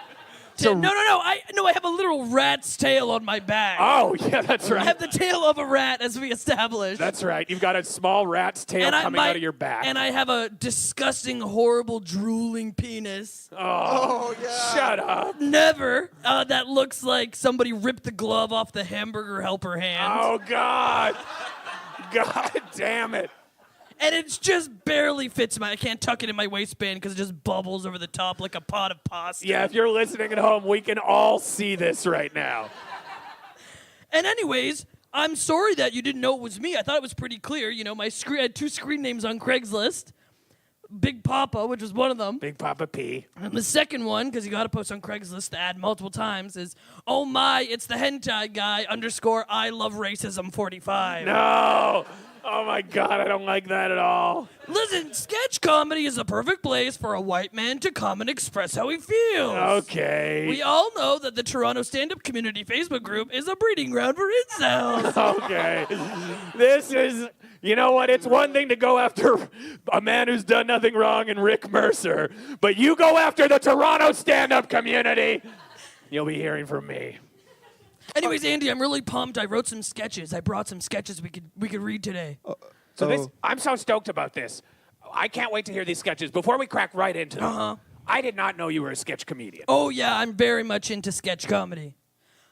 No. I have a literal rat's tail on my back. Oh, yeah, that's I right. have the tail of a rat, as we established. That's right. You've got a small rat's tail coming out of your back. And I have a disgusting, horrible, drooling penis. Oh, yeah. Shut up. Never. That looks like somebody ripped the glove off the hamburger helper hand. Oh, God. God damn it. And it just barely fits I can't tuck it in my waistband because it just bubbles over the top like a pot of pasta. Yeah, if you're listening at home, we can all see this right now. And anyways, I'm sorry that you didn't know it was me. I thought it was pretty clear. You know, I had 2 screen names on Craigslist. Big Papa, which was one of them. Big Papa P. And the second one, because you got to post on Craigslist the ad multiple times, is, oh my, it's the hentai guy _ I love racism 45. No. Oh, my God. I don't like that at all. Listen, sketch comedy is a perfect place for a white man to come and express how he feels. Okay. We all know that the Toronto stand-up community Facebook group is a breeding ground for incels. Okay. This is, you know what? It's one thing to go after a man who's done nothing wrong and Rick Mercer, but you go after the Toronto stand-up community, you'll be hearing from me. Anyways, Andy, I'm really pumped. I wrote some sketches. I brought some sketches we could read today. So this, I'm so stoked about this. I can't wait to hear these sketches. Before we crack right into them, I did not know you were a sketch comedian. Oh yeah, I'm very much into sketch comedy.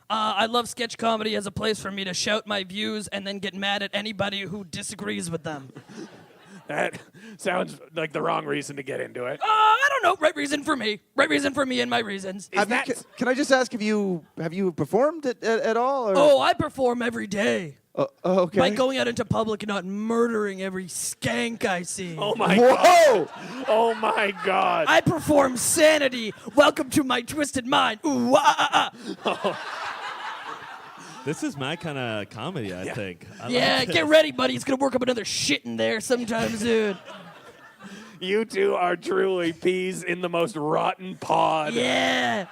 I love sketch comedy as a place for me to shout my views and then get mad at anybody who disagrees with them. That sounds like the wrong reason to get into it. I don't know. Right reason for me. Right reason for me and my reasons. Can I just ask, have you performed at all? Or? Oh, I perform every day. Okay. By going out into public and not murdering every skank I see. Oh my Whoa! God. Oh my God. I perform sanity. Welcome to my twisted mind. Ooh, ah, ah, ah. This is my kind of comedy, I think. I Yeah, like get this. ready, buddy. It's gonna work up another shit in there sometime soon. You two are truly peas in the most rotten pod. Yeah.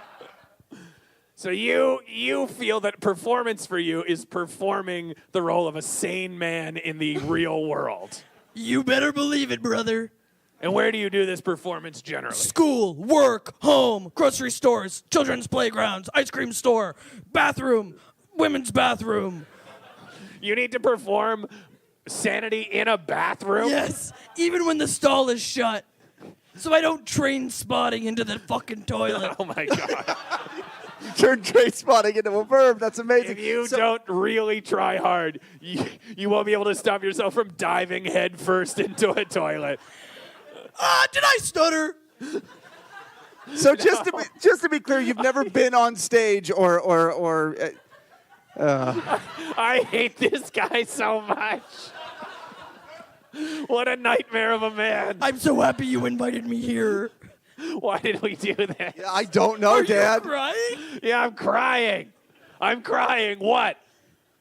So you feel that performance for you is performing the role of a sane man in the real world. You better believe it, brother. And where do you do this performance generally? School, work, home, grocery stores, children's playgrounds, ice cream store, bathroom, women's bathroom. You need to perform sanity in a bathroom? Yes, even when the stall is shut. So I don't train spotting into the fucking toilet. Oh my God. Turn train spotting into a verb. That's amazing. If you don't really try hard, you won't be able to stop yourself from diving headfirst into a toilet. Did I stutter? So just to be clear, you've never been on stage or I hate this guy so much. What a nightmare of a man. I'm so happy you invited me here. Why did we do this? I don't know, Are Dad. you crying? Yeah, I'm crying. I'm crying. What?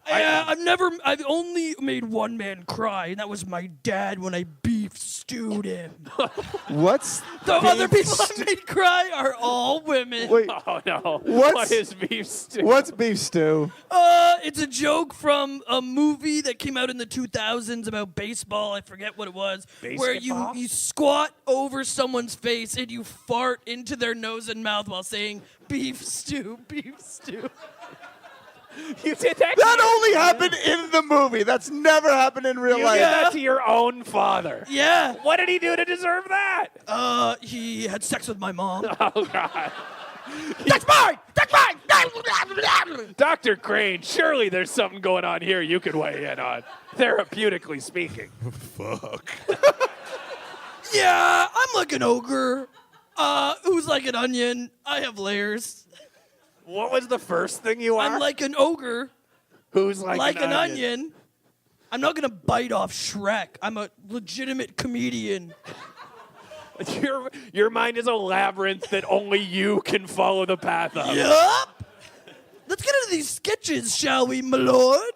I've only made one man cry, and that was my dad when I beef stewed him. What's The other people I made cry are all women. Wait, Oh no. What's- What is beef stew? what's beef stew? It's a joke from a movie that came out in the 2000s about baseball. I forget what it was. Where Basketball? you squat over someone's face and you fart into their nose and mouth while saying beef stew, beef stew. You did that? That only happened in the movie. That's never happened in real You life. did that to your own father. Yeah. What did he do to deserve that? He had sex with my mom. Oh God. That's mine! That's mine! Dr. Crane, surely there's something going on here you could weigh in on, therapeutically speaking. Fuck. Yeah, I'm like an ogre. Who's like an onion. I have layers. What was the first thing you are? I'm like an ogre, Who's like an onion. I'm not gonna bite off Shrek. I'm a legitimate comedian. Your mind is a labyrinth that only you can follow the path of. Yup. Let's get into these sketches, shall we, my lord?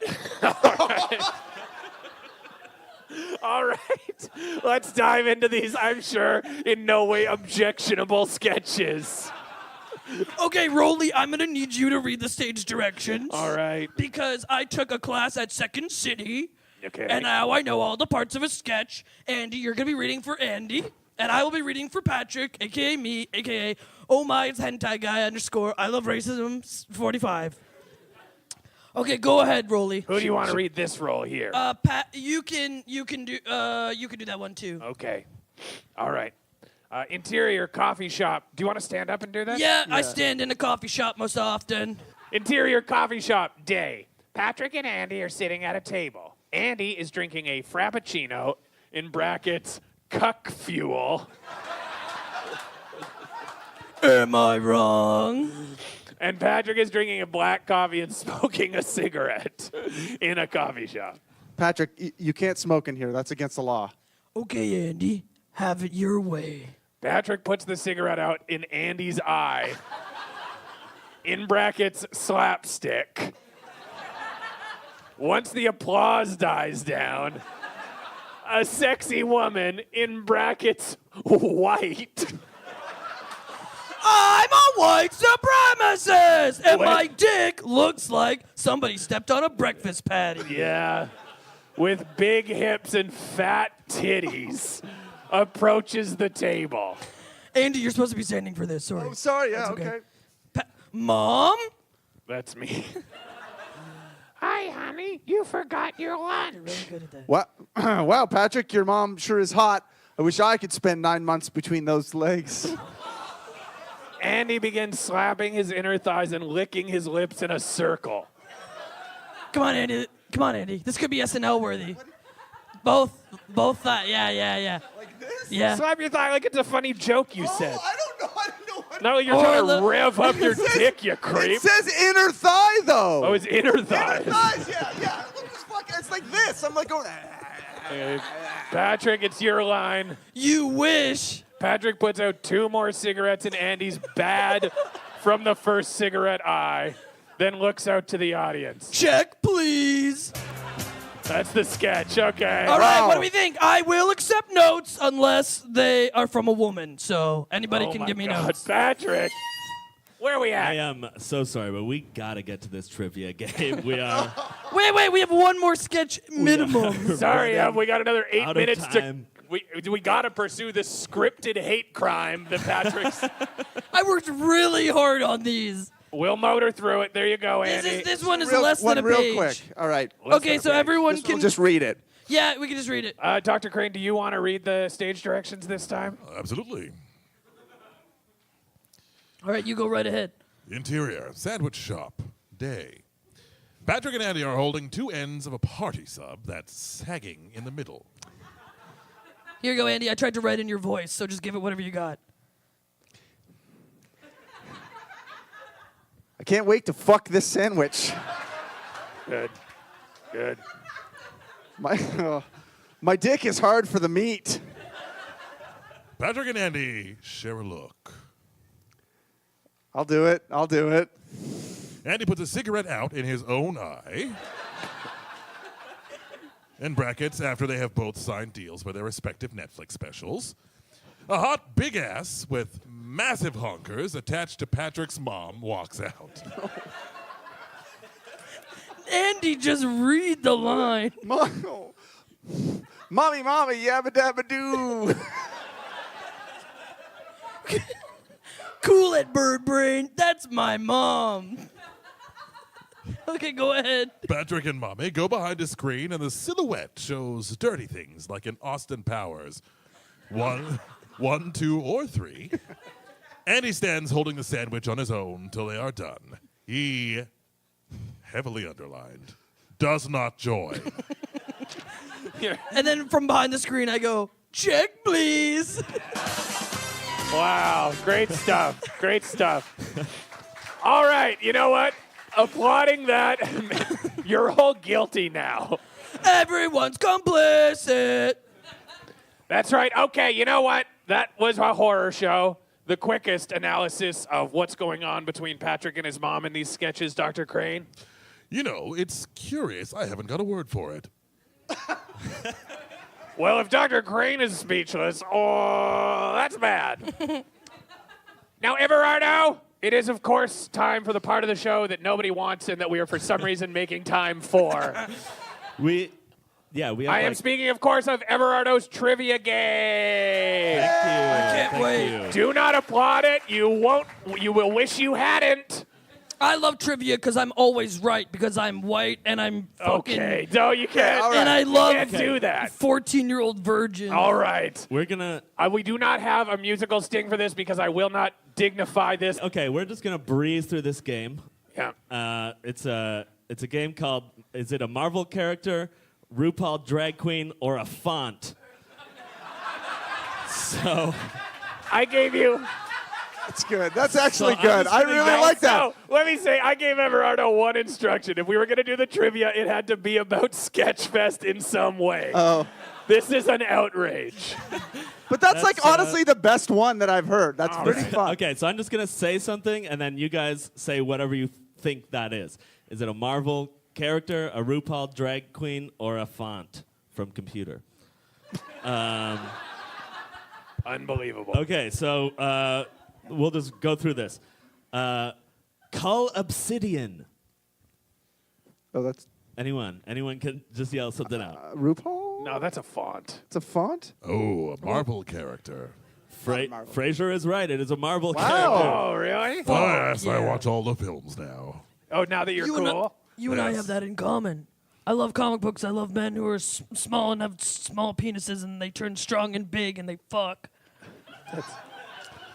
All right, let's dive into these, I'm sure, in no way objectionable sketches. Okay, Rollie, I'm gonna need you to read the stage directions. All right. Because I took a class at Second City. Okay. And now I know all the parts of a sketch. Andy, you're gonna be reading for Andy. And I will be reading for Patrick, aka me, aka oh my, it's hentai guy _, I love racism 45. Okay, go ahead, Rollie. Who do you want to read this role here? Pat, you can do that one too. Okay. All right. Interior coffee shop. Do you want to stand up and do that? Yeah, I stand in a coffee shop most often. Interior coffee shop day. Patrick and Andy are sitting at a table. Andy is drinking a frappuccino, in brackets, cuck fuel. Am I wrong? And Patrick is drinking a black coffee and smoking a cigarette in a coffee shop. Patrick, you can't smoke in here. That's against the law. Okay, Andy, have it your way. Patrick puts the cigarette out in Andy's eye. In brackets, slapstick. Once the applause dies down, a sexy woman, in brackets, white. I'm a white supremacist, and Wait. my dick looks like somebody stepped on a breakfast patty. Yeah. With big hips and fat titties, approaches the table. Andy, you're supposed to be standing for this. Sorry. Oh, sorry. Yeah, That's okay. okay. Mom? That's me. Hi, honey. You forgot your lunch. Good at that. Wow, wow, Patrick, your mom sure is hot. I wish I could spend 9 months between those legs. Andy begins slapping his inner thighs and licking his lips in a circle. Come on, Andy. Come on, Andy. This could be SNL worthy. Both thighs. Yeah. Like this? Yeah. Slap your thigh like it's a funny joke you said. I don't know. I don't know what. No, you're Or trying the- to rev up your dick, you creep. It says inner thigh, though. Oh, it's inner thighs. Inner thighs, yeah. Look, it's like this. I'm like going. Patrick, it's your line. You wish. Patrick puts out 2 more cigarettes in Andy's bad from the first cigarette eye, then looks out to the audience. Check, please. That's the sketch. Okay. All right, Wow. what do we think? I will accept notes unless they are from a woman. So anybody Oh can my give me God, notes. Patrick. Where are we I at? am so sorry, but we gotta get to this trivia game. We are Wait, we have one more sketch minimum. Sorry, we got another 8 out of minutes to. time. We got to pursue this scripted hate crime that Patrick's. I worked really hard on these. We'll motor through it. There you go, Andy. This one is Real, less one than a real page. quick. All right. Okay, so everyone We'll can just read it. Yeah, we can just read it. Dr. Crane, do you want to read the stage directions this time? Absolutely. All right, you go right ahead. Interior, sandwich shop, day. Patrick and Andy are holding 2 ends of a party sub that's sagging in the middle. Here you go, Andy. I tried to write in your voice, so just give it whatever you got. I can't wait to fuck this sandwich. Good. My dick is hard for the meat. Patrick and Andy share a look. I'll do it. Andy puts a cigarette out in his own eye. In brackets, after they have both signed deals for their respective Netflix specials. A hot big ass with massive honkers attached to Patrick's mom walks out. Andy, just read the line. Mommy, yabba dabba doo. Cool it, bird brain. That's my mom. Okay, go ahead. Patrick and Mommy go behind a screen, and the silhouette shows dirty things like an Austin Powers. 1, 2, or 3. Andy stands holding the sandwich on his own till they are done. He, heavily underlined, does not join. And then from behind the screen, I go, check, please. Wow, great stuff. All right, you know what? Applauding that, you're all guilty now. Everyone's complicit. That's right. Okay, you know what? That was a horror show. The quickest analysis of what's going on between Patrick and his mom in these sketches, Dr. Crane. You know, it's curious. I haven't got a word for it. Well, if Dr. Crane is speechless, oh, that's bad. Now, Everardo, it is, of course, time for the part of the show that nobody wants and that we are, for some reason, making time for. we have I am speaking, of course, of Everardo's trivia game. Thank wait. you. Do not applaud it. You will wish you hadn't. I love trivia because I'm always right because I'm white and I'm fucking... Okay. No, you can't. all right. And I love Can't do that. 14-year-old virgin. All right. We're gonna. We do not have a musical sting for this because I will not dignify this. Okay, we're just gonna breeze through this game. Yeah. It's a game called. Is it a Marvel character, RuPaul drag queen, or a font? So. I gave you. That's good. That's actually I'm good. just I gonna really go- like that. So, let me say, I gave Everardo one instruction. If we were going to do the trivia, it had to be about Sketchfest in some way. Oh. This is an outrage. But that's like That's, honestly the best one that I've heard. That's pretty fun. Okay, so I'm just gonna say something, and then you guys say whatever you think that is. Is it a Marvel character, a RuPaul drag queen, or a font from computer? Unbelievable. Okay, so we'll just go through this. Cull Obsidian. Oh, that's Anyone can just yell something out. RuPaul? No, that's a font. It's a font? Oh, a Marvel character. Frasier is right. It is a Marvel Wow. character. Oh, really? Oh, yes, I yeah. watch all the films now. Oh, now that you're You and I- cool? You and I Yes. have that in common. I love comic books. I love men who are small and have small penises and they turn strong and big and they fuck.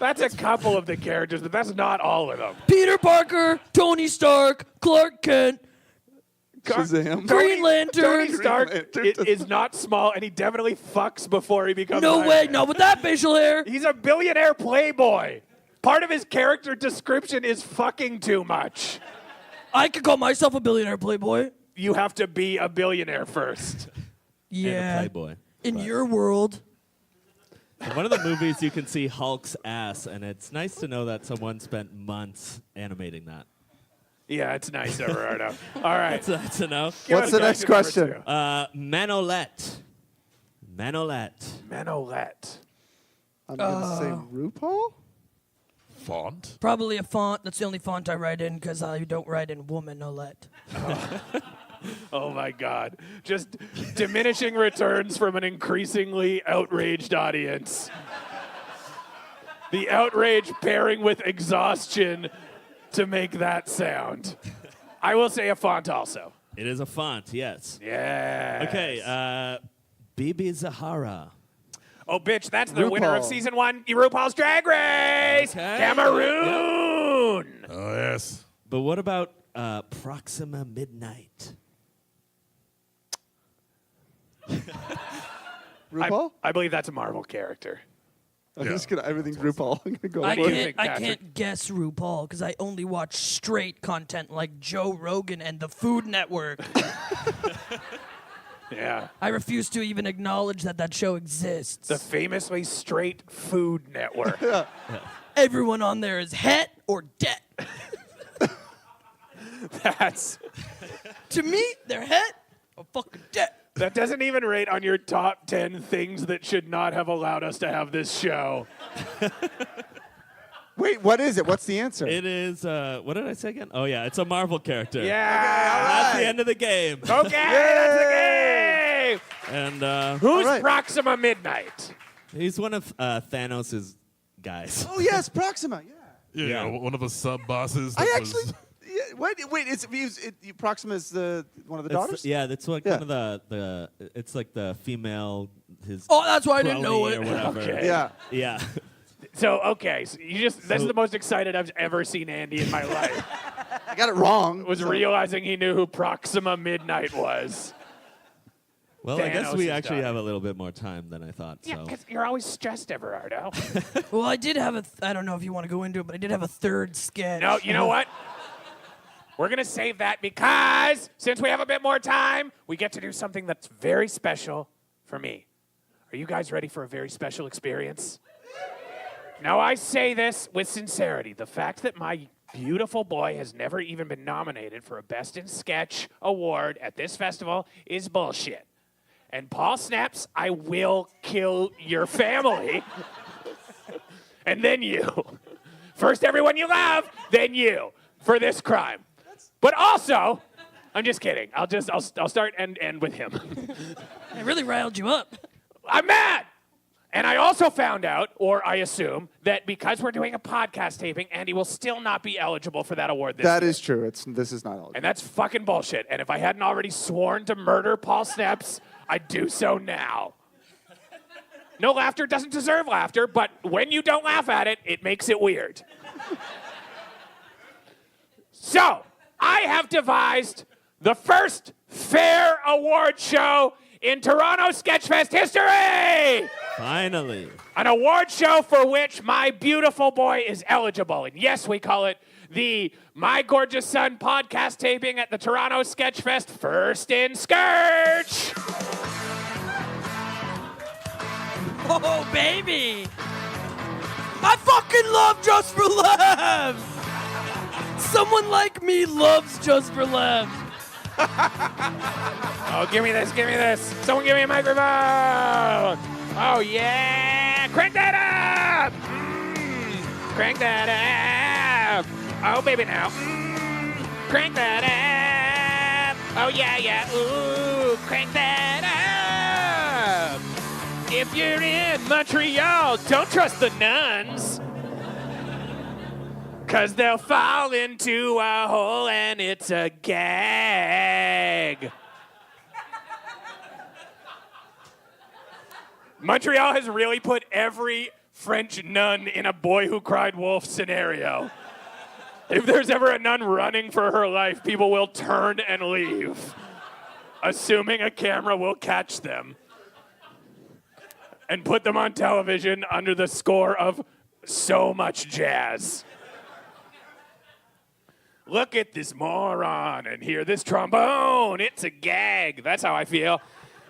That's a couple of the characters, but that's not all of them. Peter Parker, Tony Stark, Clark Kent, Shazam. Green Lantern. Tony Stark Lantern. is not small, and he definitely fucks before he becomes No Iron way, Man. not with that facial hair. He's a billionaire playboy. Part of his character description is fucking too much. I could call myself a billionaire playboy. You have to be a billionaire first. And Yeah. a Playboy. In But your world. in one of the movies, you can see Hulk's ass, and it's nice to know that someone spent months animating that. Yeah, it's nice, Everardo. All right. That's to know. Give What's us the next question question? number Manolette. Manolette. two. Manolette. I'm going to say RuPaul? Font. Probably a font. That's the only font I write in because I don't write in womanolette. Oh my God. Just diminishing returns from an increasingly outraged audience. The outrage pairing with exhaustion to make that sound. I will say a font also. It is a font, yes. Yeah. Okay, Bibi Zahara. Oh, bitch, that's the winner of RuPaul. season 1, RuPaul's Drag Race. Okay. Cameroon. Oh, yes. But what about Proxima Midnight? RuPaul? I believe that's a Marvel character. I'm Yeah. just gonna. Everything's RuPaul. I'm gonna go. I with it. think, I Patrick? can't guess RuPaul because I only watch straight content like Joe Rogan and the Food Network. Yeah. I refuse to even acknowledge that that show exists. The famously straight Food Network. Everyone on there is het or det. That's To me, they're het or fucking det. that doesn't even rate on your top 10 things that should not have allowed us to have this show. Wait, what is it? What's the answer? It is, what did I say again? Oh, yeah, it's a Marvel character. Yeah. That's the end of the game. Okay, that's the game. And Who's All right. Proxima Midnight? he's one of Thanos' guys. Oh yes, Proxima. Yeah. Yeah, Yeah. one of the sub bosses. I actually. Yeah, wait. Proxima is the one of the daughters. Yeah, that's what Yeah. kind of the it's like the female, his Oh, that's why I didn't know crony it. or whatever. Okay. Yeah. Yeah. So, okay, so that's the most excited I've ever seen Andy in my life. I got it wrong. Was realizing he knew who Proxima Midnight was. Well, I guess Thanos' we actually daughter. have a little bit more time than I thought. Yeah, So because you're always stressed, Everardo. Well, I did have I don't know if you want to go into it, but I did have a third sketch. No, you know what? We're going to save that because since we have a bit more time, we get to do something that's very special for me. Are you guys ready for a very special experience? Now, I say this with sincerity. The fact that my beautiful boy has never even been nominated for a Best in Sketch award at this festival is bullshit. And Paul Snaps, I will kill your family. And then you. First everyone you love, then you for this crime. But also, I'm just kidding. I'll start and end with him. I really riled you up. I'm mad. And I also found out, or I assume, that because we're doing a podcast taping, Andy will still not be eligible for that award this That year. is true. This is not all. And that's fucking bullshit. And if I hadn't already sworn to murder Paul Snaps, I'd do so now. No laughter doesn't deserve laughter, but when you don't laugh at it, it makes it weird. So, I have devised the first fair award show in Toronto Sketchfest history! finally, An award show for which my beautiful boy is eligible. And yes, we call it the My Gorgeous Son podcast taping at the Toronto Sketchfest First in Scourge. Oh, baby. I fucking love Just for Laughs. Someone like me loves Just for Laughs. Oh, give me this, give me this. Someone give me a microphone. Oh, yeah. Crank that up. Crank that up. Oh, baby, now. Crank that up. Oh, yeah, yeah. Ooh, crank that up. If you're in Montreal, don't trust the nuns. 'Cause they'll fall into a hole and it's a gag. Montreal has really put every French nun in a Boy Who Cried Wolf scenario. If there's ever a nun running for her life, people will turn and leave, assuming a camera will catch them and put them on television under the score of So Much Jazz. Look at this moron and hear this trombone. It's a gag. That's how I feel.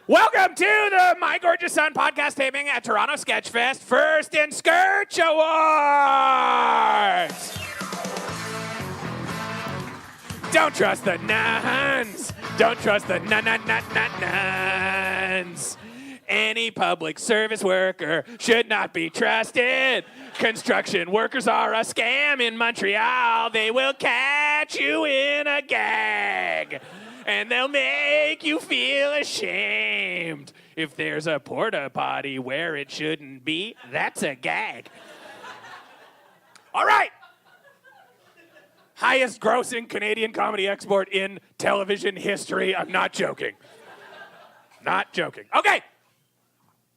Welcome to the My Gorgeous Son podcast taping at Toronto Sketchfest First in Skirch Awards. Don't trust the nuns. Don't trust the nuns. Any public service worker should not be trusted. Construction workers are a scam in Montreal. They will catch you in a gag. And they'll make you feel ashamed. If there's a porta potty where it shouldn't be, that's a gag. All right. Highest grossing Canadian comedy export in television history. I'm not joking. Not joking. Okay.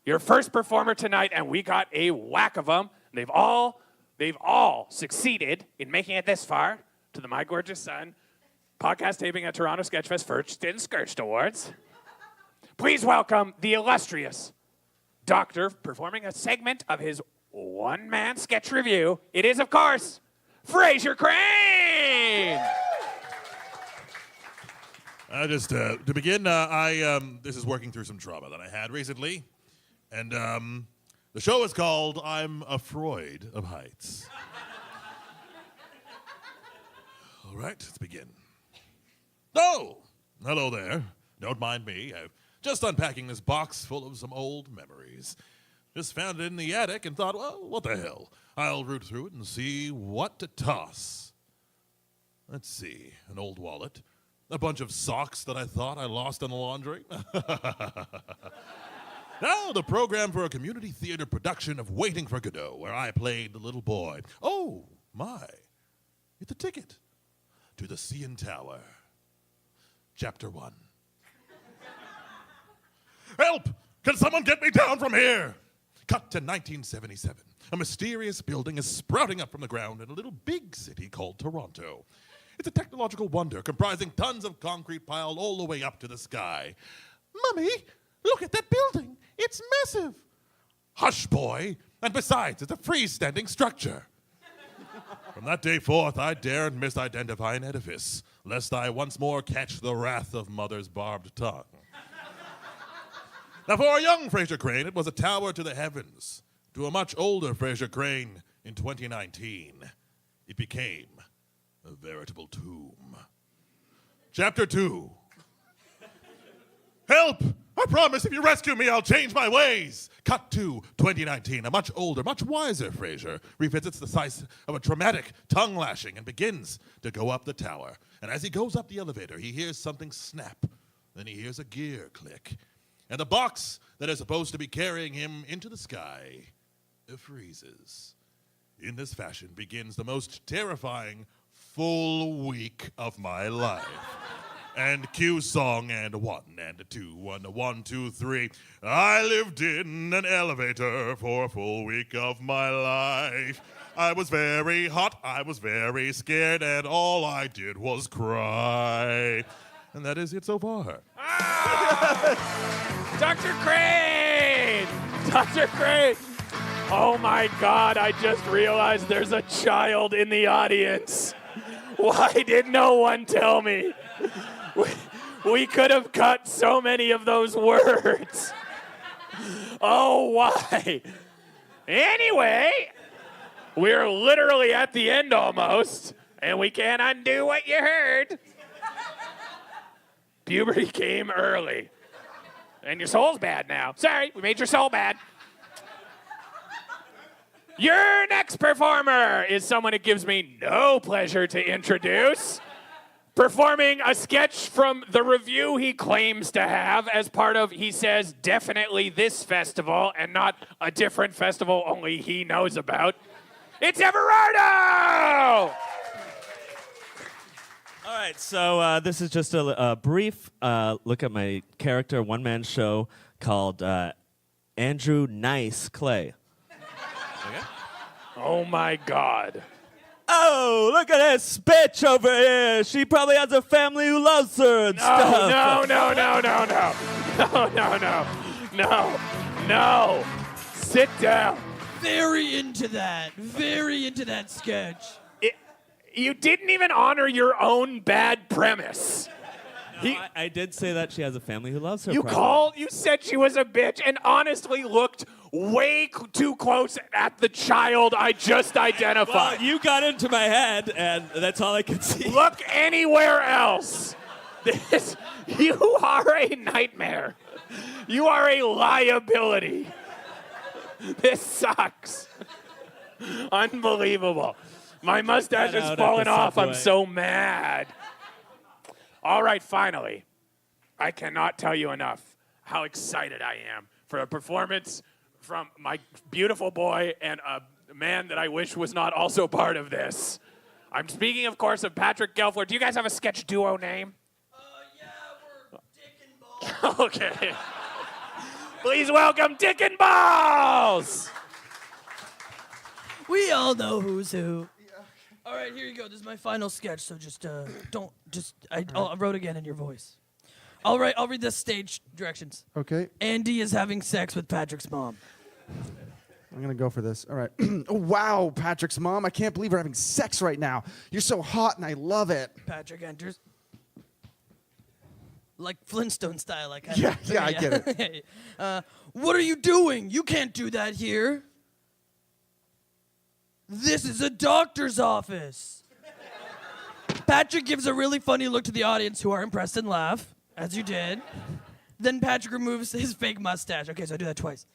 Your first performer tonight, and we got a whack of them. They've all succeeded in making it this far to the My Gorgeous Son podcast taping at Toronto Sketchfest First in Skirch Awards. Please welcome the illustrious doctor performing a segment of his one-man sketch review. It is, of course, Frasier Crane. Just to begin, this is working through some trauma that I had recently. And the show is called I'm a Freud of Heights. All right, let's begin. Oh, hello there. Don't mind me. I'm just unpacking this box full of some old memories. Just found it in the attic and thought, well, what the hell? I'll root through it and see what to toss. Let's see, an old wallet, a bunch of socks that I thought I lost in the laundry. Now, the program for a community theater production of Waiting for Godot, where I played the little boy. Oh, my. It's a ticket to the CN Tower. Chapter 1. Help! Can someone get me down from here? Cut to 1977. A mysterious building is sprouting up from the ground in a little big city called Toronto. It's a technological wonder comprising tons of concrete piled all the way up to the sky. Mummy, look at that building. It's massive. Hush, boy. And besides, it's a freestanding structure. From that day forth, I daren't misidentify an edifice, lest I once more catch the wrath of mother's barbed tongue. Now, for a young Frasier Crane, it was a tower to the heavens. To a much older Frasier Crane, in 2019, it became a veritable tomb. Chapter 2. Help! I promise if you rescue me, I'll change my ways. Cut to 2019. A much older, much wiser Frasier revisits the site of a traumatic tongue lashing and begins to go up the tower. And as he goes up the elevator, he hears something snap. Then he hears a gear click. And the box that is supposed to be carrying him into the sky freezes. In this fashion begins the most terrifying full week of my life. And cue song and 1 and 2, 1, 2, 3. I lived in an elevator for a full week of my life. I was very hot, I was very scared, and all I did was cry. And that is it so far. Dr. Crane! Dr. Crane! Oh my God, I just realized there's a child in the audience. Why did no one tell me? We could have cut so many of those words. Oh, why? Anyway, we're literally at the end almost, and we can't undo what you heard. Puberty came early. And your soul's bad now. Sorry, we made your soul bad. Your next performer is someone it gives me no pleasure to introduce. Performing a sketch from the review he claims to have as part of, he says, definitely this festival and not a different festival only he knows about. It's Everardo! All right, so this is just a brief look at my character one-man show called Andrew Nice Clay. Oh my God. Whoa! Look at this bitch over here. She probably has a family who loves her and stuff. No. Sit down. Very into that sketch. You didn't even honor your own bad premise. I did say that she has a family who loves her. You said she was a bitch and honestly looked way too close at the child I just identified. Well, you got into my head, and that's all I could see. Look anywhere else. You are a nightmare. You are a liability. This sucks. Unbelievable. My mustache has fallen off. I'm so mad. All right, finally. I cannot tell you enough how excited I am for a performance from my beautiful boy and a man that I wish was not also part of this. I'm speaking, of course, of Patrick Gelfler. Do you guys have a sketch duo name? Yeah, we're Dick and Balls. Okay. Please welcome Dick and Balls. We all know who's who. All right, here you go. This is my final sketch, so I wrote again in your voice. All right, I'll read the stage directions. Okay. Andy is having sex with Patrick's mom. I'm going to go for this. All right. Oh, wow, Patrick's mom. I can't believe we're having sex right now. You're so hot and I love it. Patrick enters. Like Flintstone style. I get it. What are you doing? You can't do that here. This is a doctor's office. Patrick gives a really funny look to the audience who are impressed and laugh, as you did. Then Patrick removes his fake mustache. Okay, so I do that twice.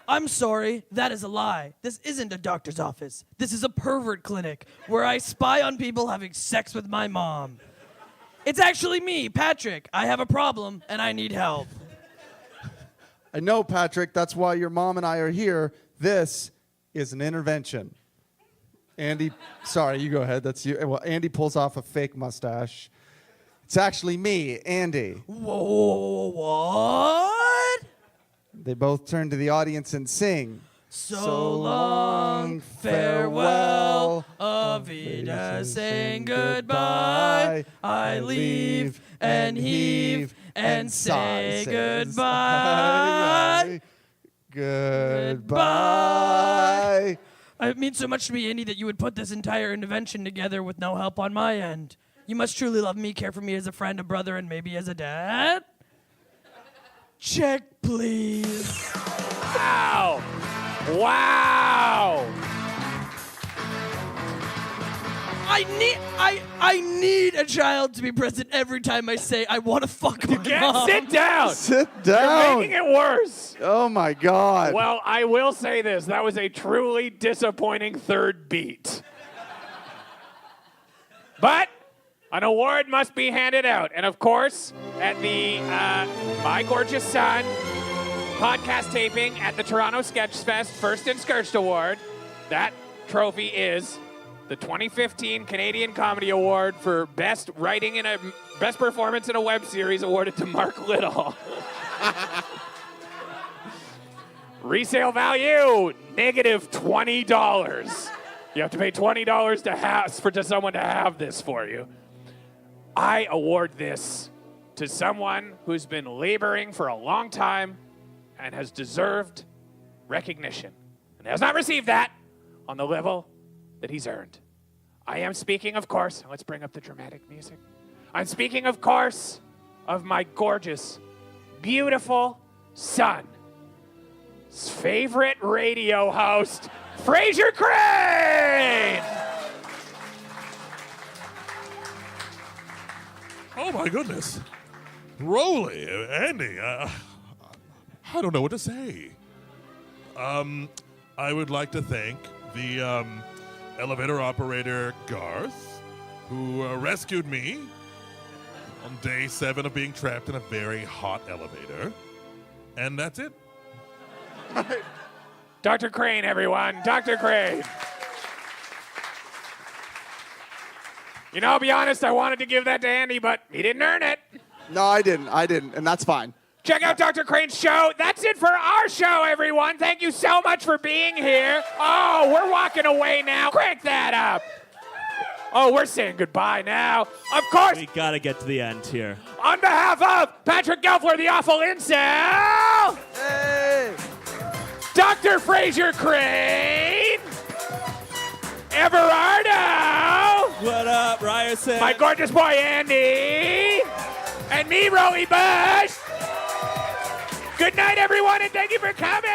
I'm sorry, that is a lie. This isn't a doctor's office. This is a pervert clinic where I spy on people having sex with my mom. It's actually me, Patrick. I have a problem and I need help. I know, Patrick. That's why your mom and I are here. This is an intervention. Andy, sorry, you go ahead. That's you. Well, Andy pulls off a fake mustache. It's actually me, Andy. Whoa, what? They both turn to the audience and sing. So long, farewell, auf Wiedersehen, goodbye. I leave and heave and say goodbye. Goodbye. It means so much to me, Andy, that you would put this entire intervention together with no help on my end. You must truly love me, care for me as a friend, a brother, and maybe as a dad. Check, please. Wow. Wow. I need a child to be present every time I say I want to fuck my mom. Sit down. Sit down. You're making it worse. Oh, my God. Well, I will say this. That was a truly disappointing third beat. But an award must be handed out. And, of course, at the My Gorgeous Son podcast taping at the Toronto Sketchfest First and Scourged Award, that trophy is the 2015 Canadian Comedy Award for Best Performance in a Web Series awarded to Mark Little. Resale value, -$20. You have to pay $20 to someone to have this for you. I award this to someone who's been laboring for a long time and has deserved recognition and has not received that on the level that he's earned. I am speaking, of course, let's bring up the dramatic music. I'm speaking, of course, of my gorgeous, beautiful son, his favorite radio host, Frasier Crane! Oh my goodness. Rollie, Andy, I don't know what to say. I would like to thank the elevator operator, Garth, who rescued me on day 7 of being trapped in a very hot elevator. And that's it. Dr. Crane, everyone. Dr. Crane. You know, I'll be honest, I wanted to give that to Andy, but he didn't earn it. No, I didn't. And that's fine. Check out Dr. Crane's show. That's it for our show, everyone. Thank you so much for being here. Oh, we're walking away now. Crank that up. Oh, we're saying goodbye now. Of course, We gotta get to the end here. on behalf of Patrick Gelfler, the awful incel, Hey! Dr. Frasier Crane, Everardo, What up, Ryerson? my gorgeous boy Andy, and me, Rollie Bush. Good night, everyone, and thank you for coming.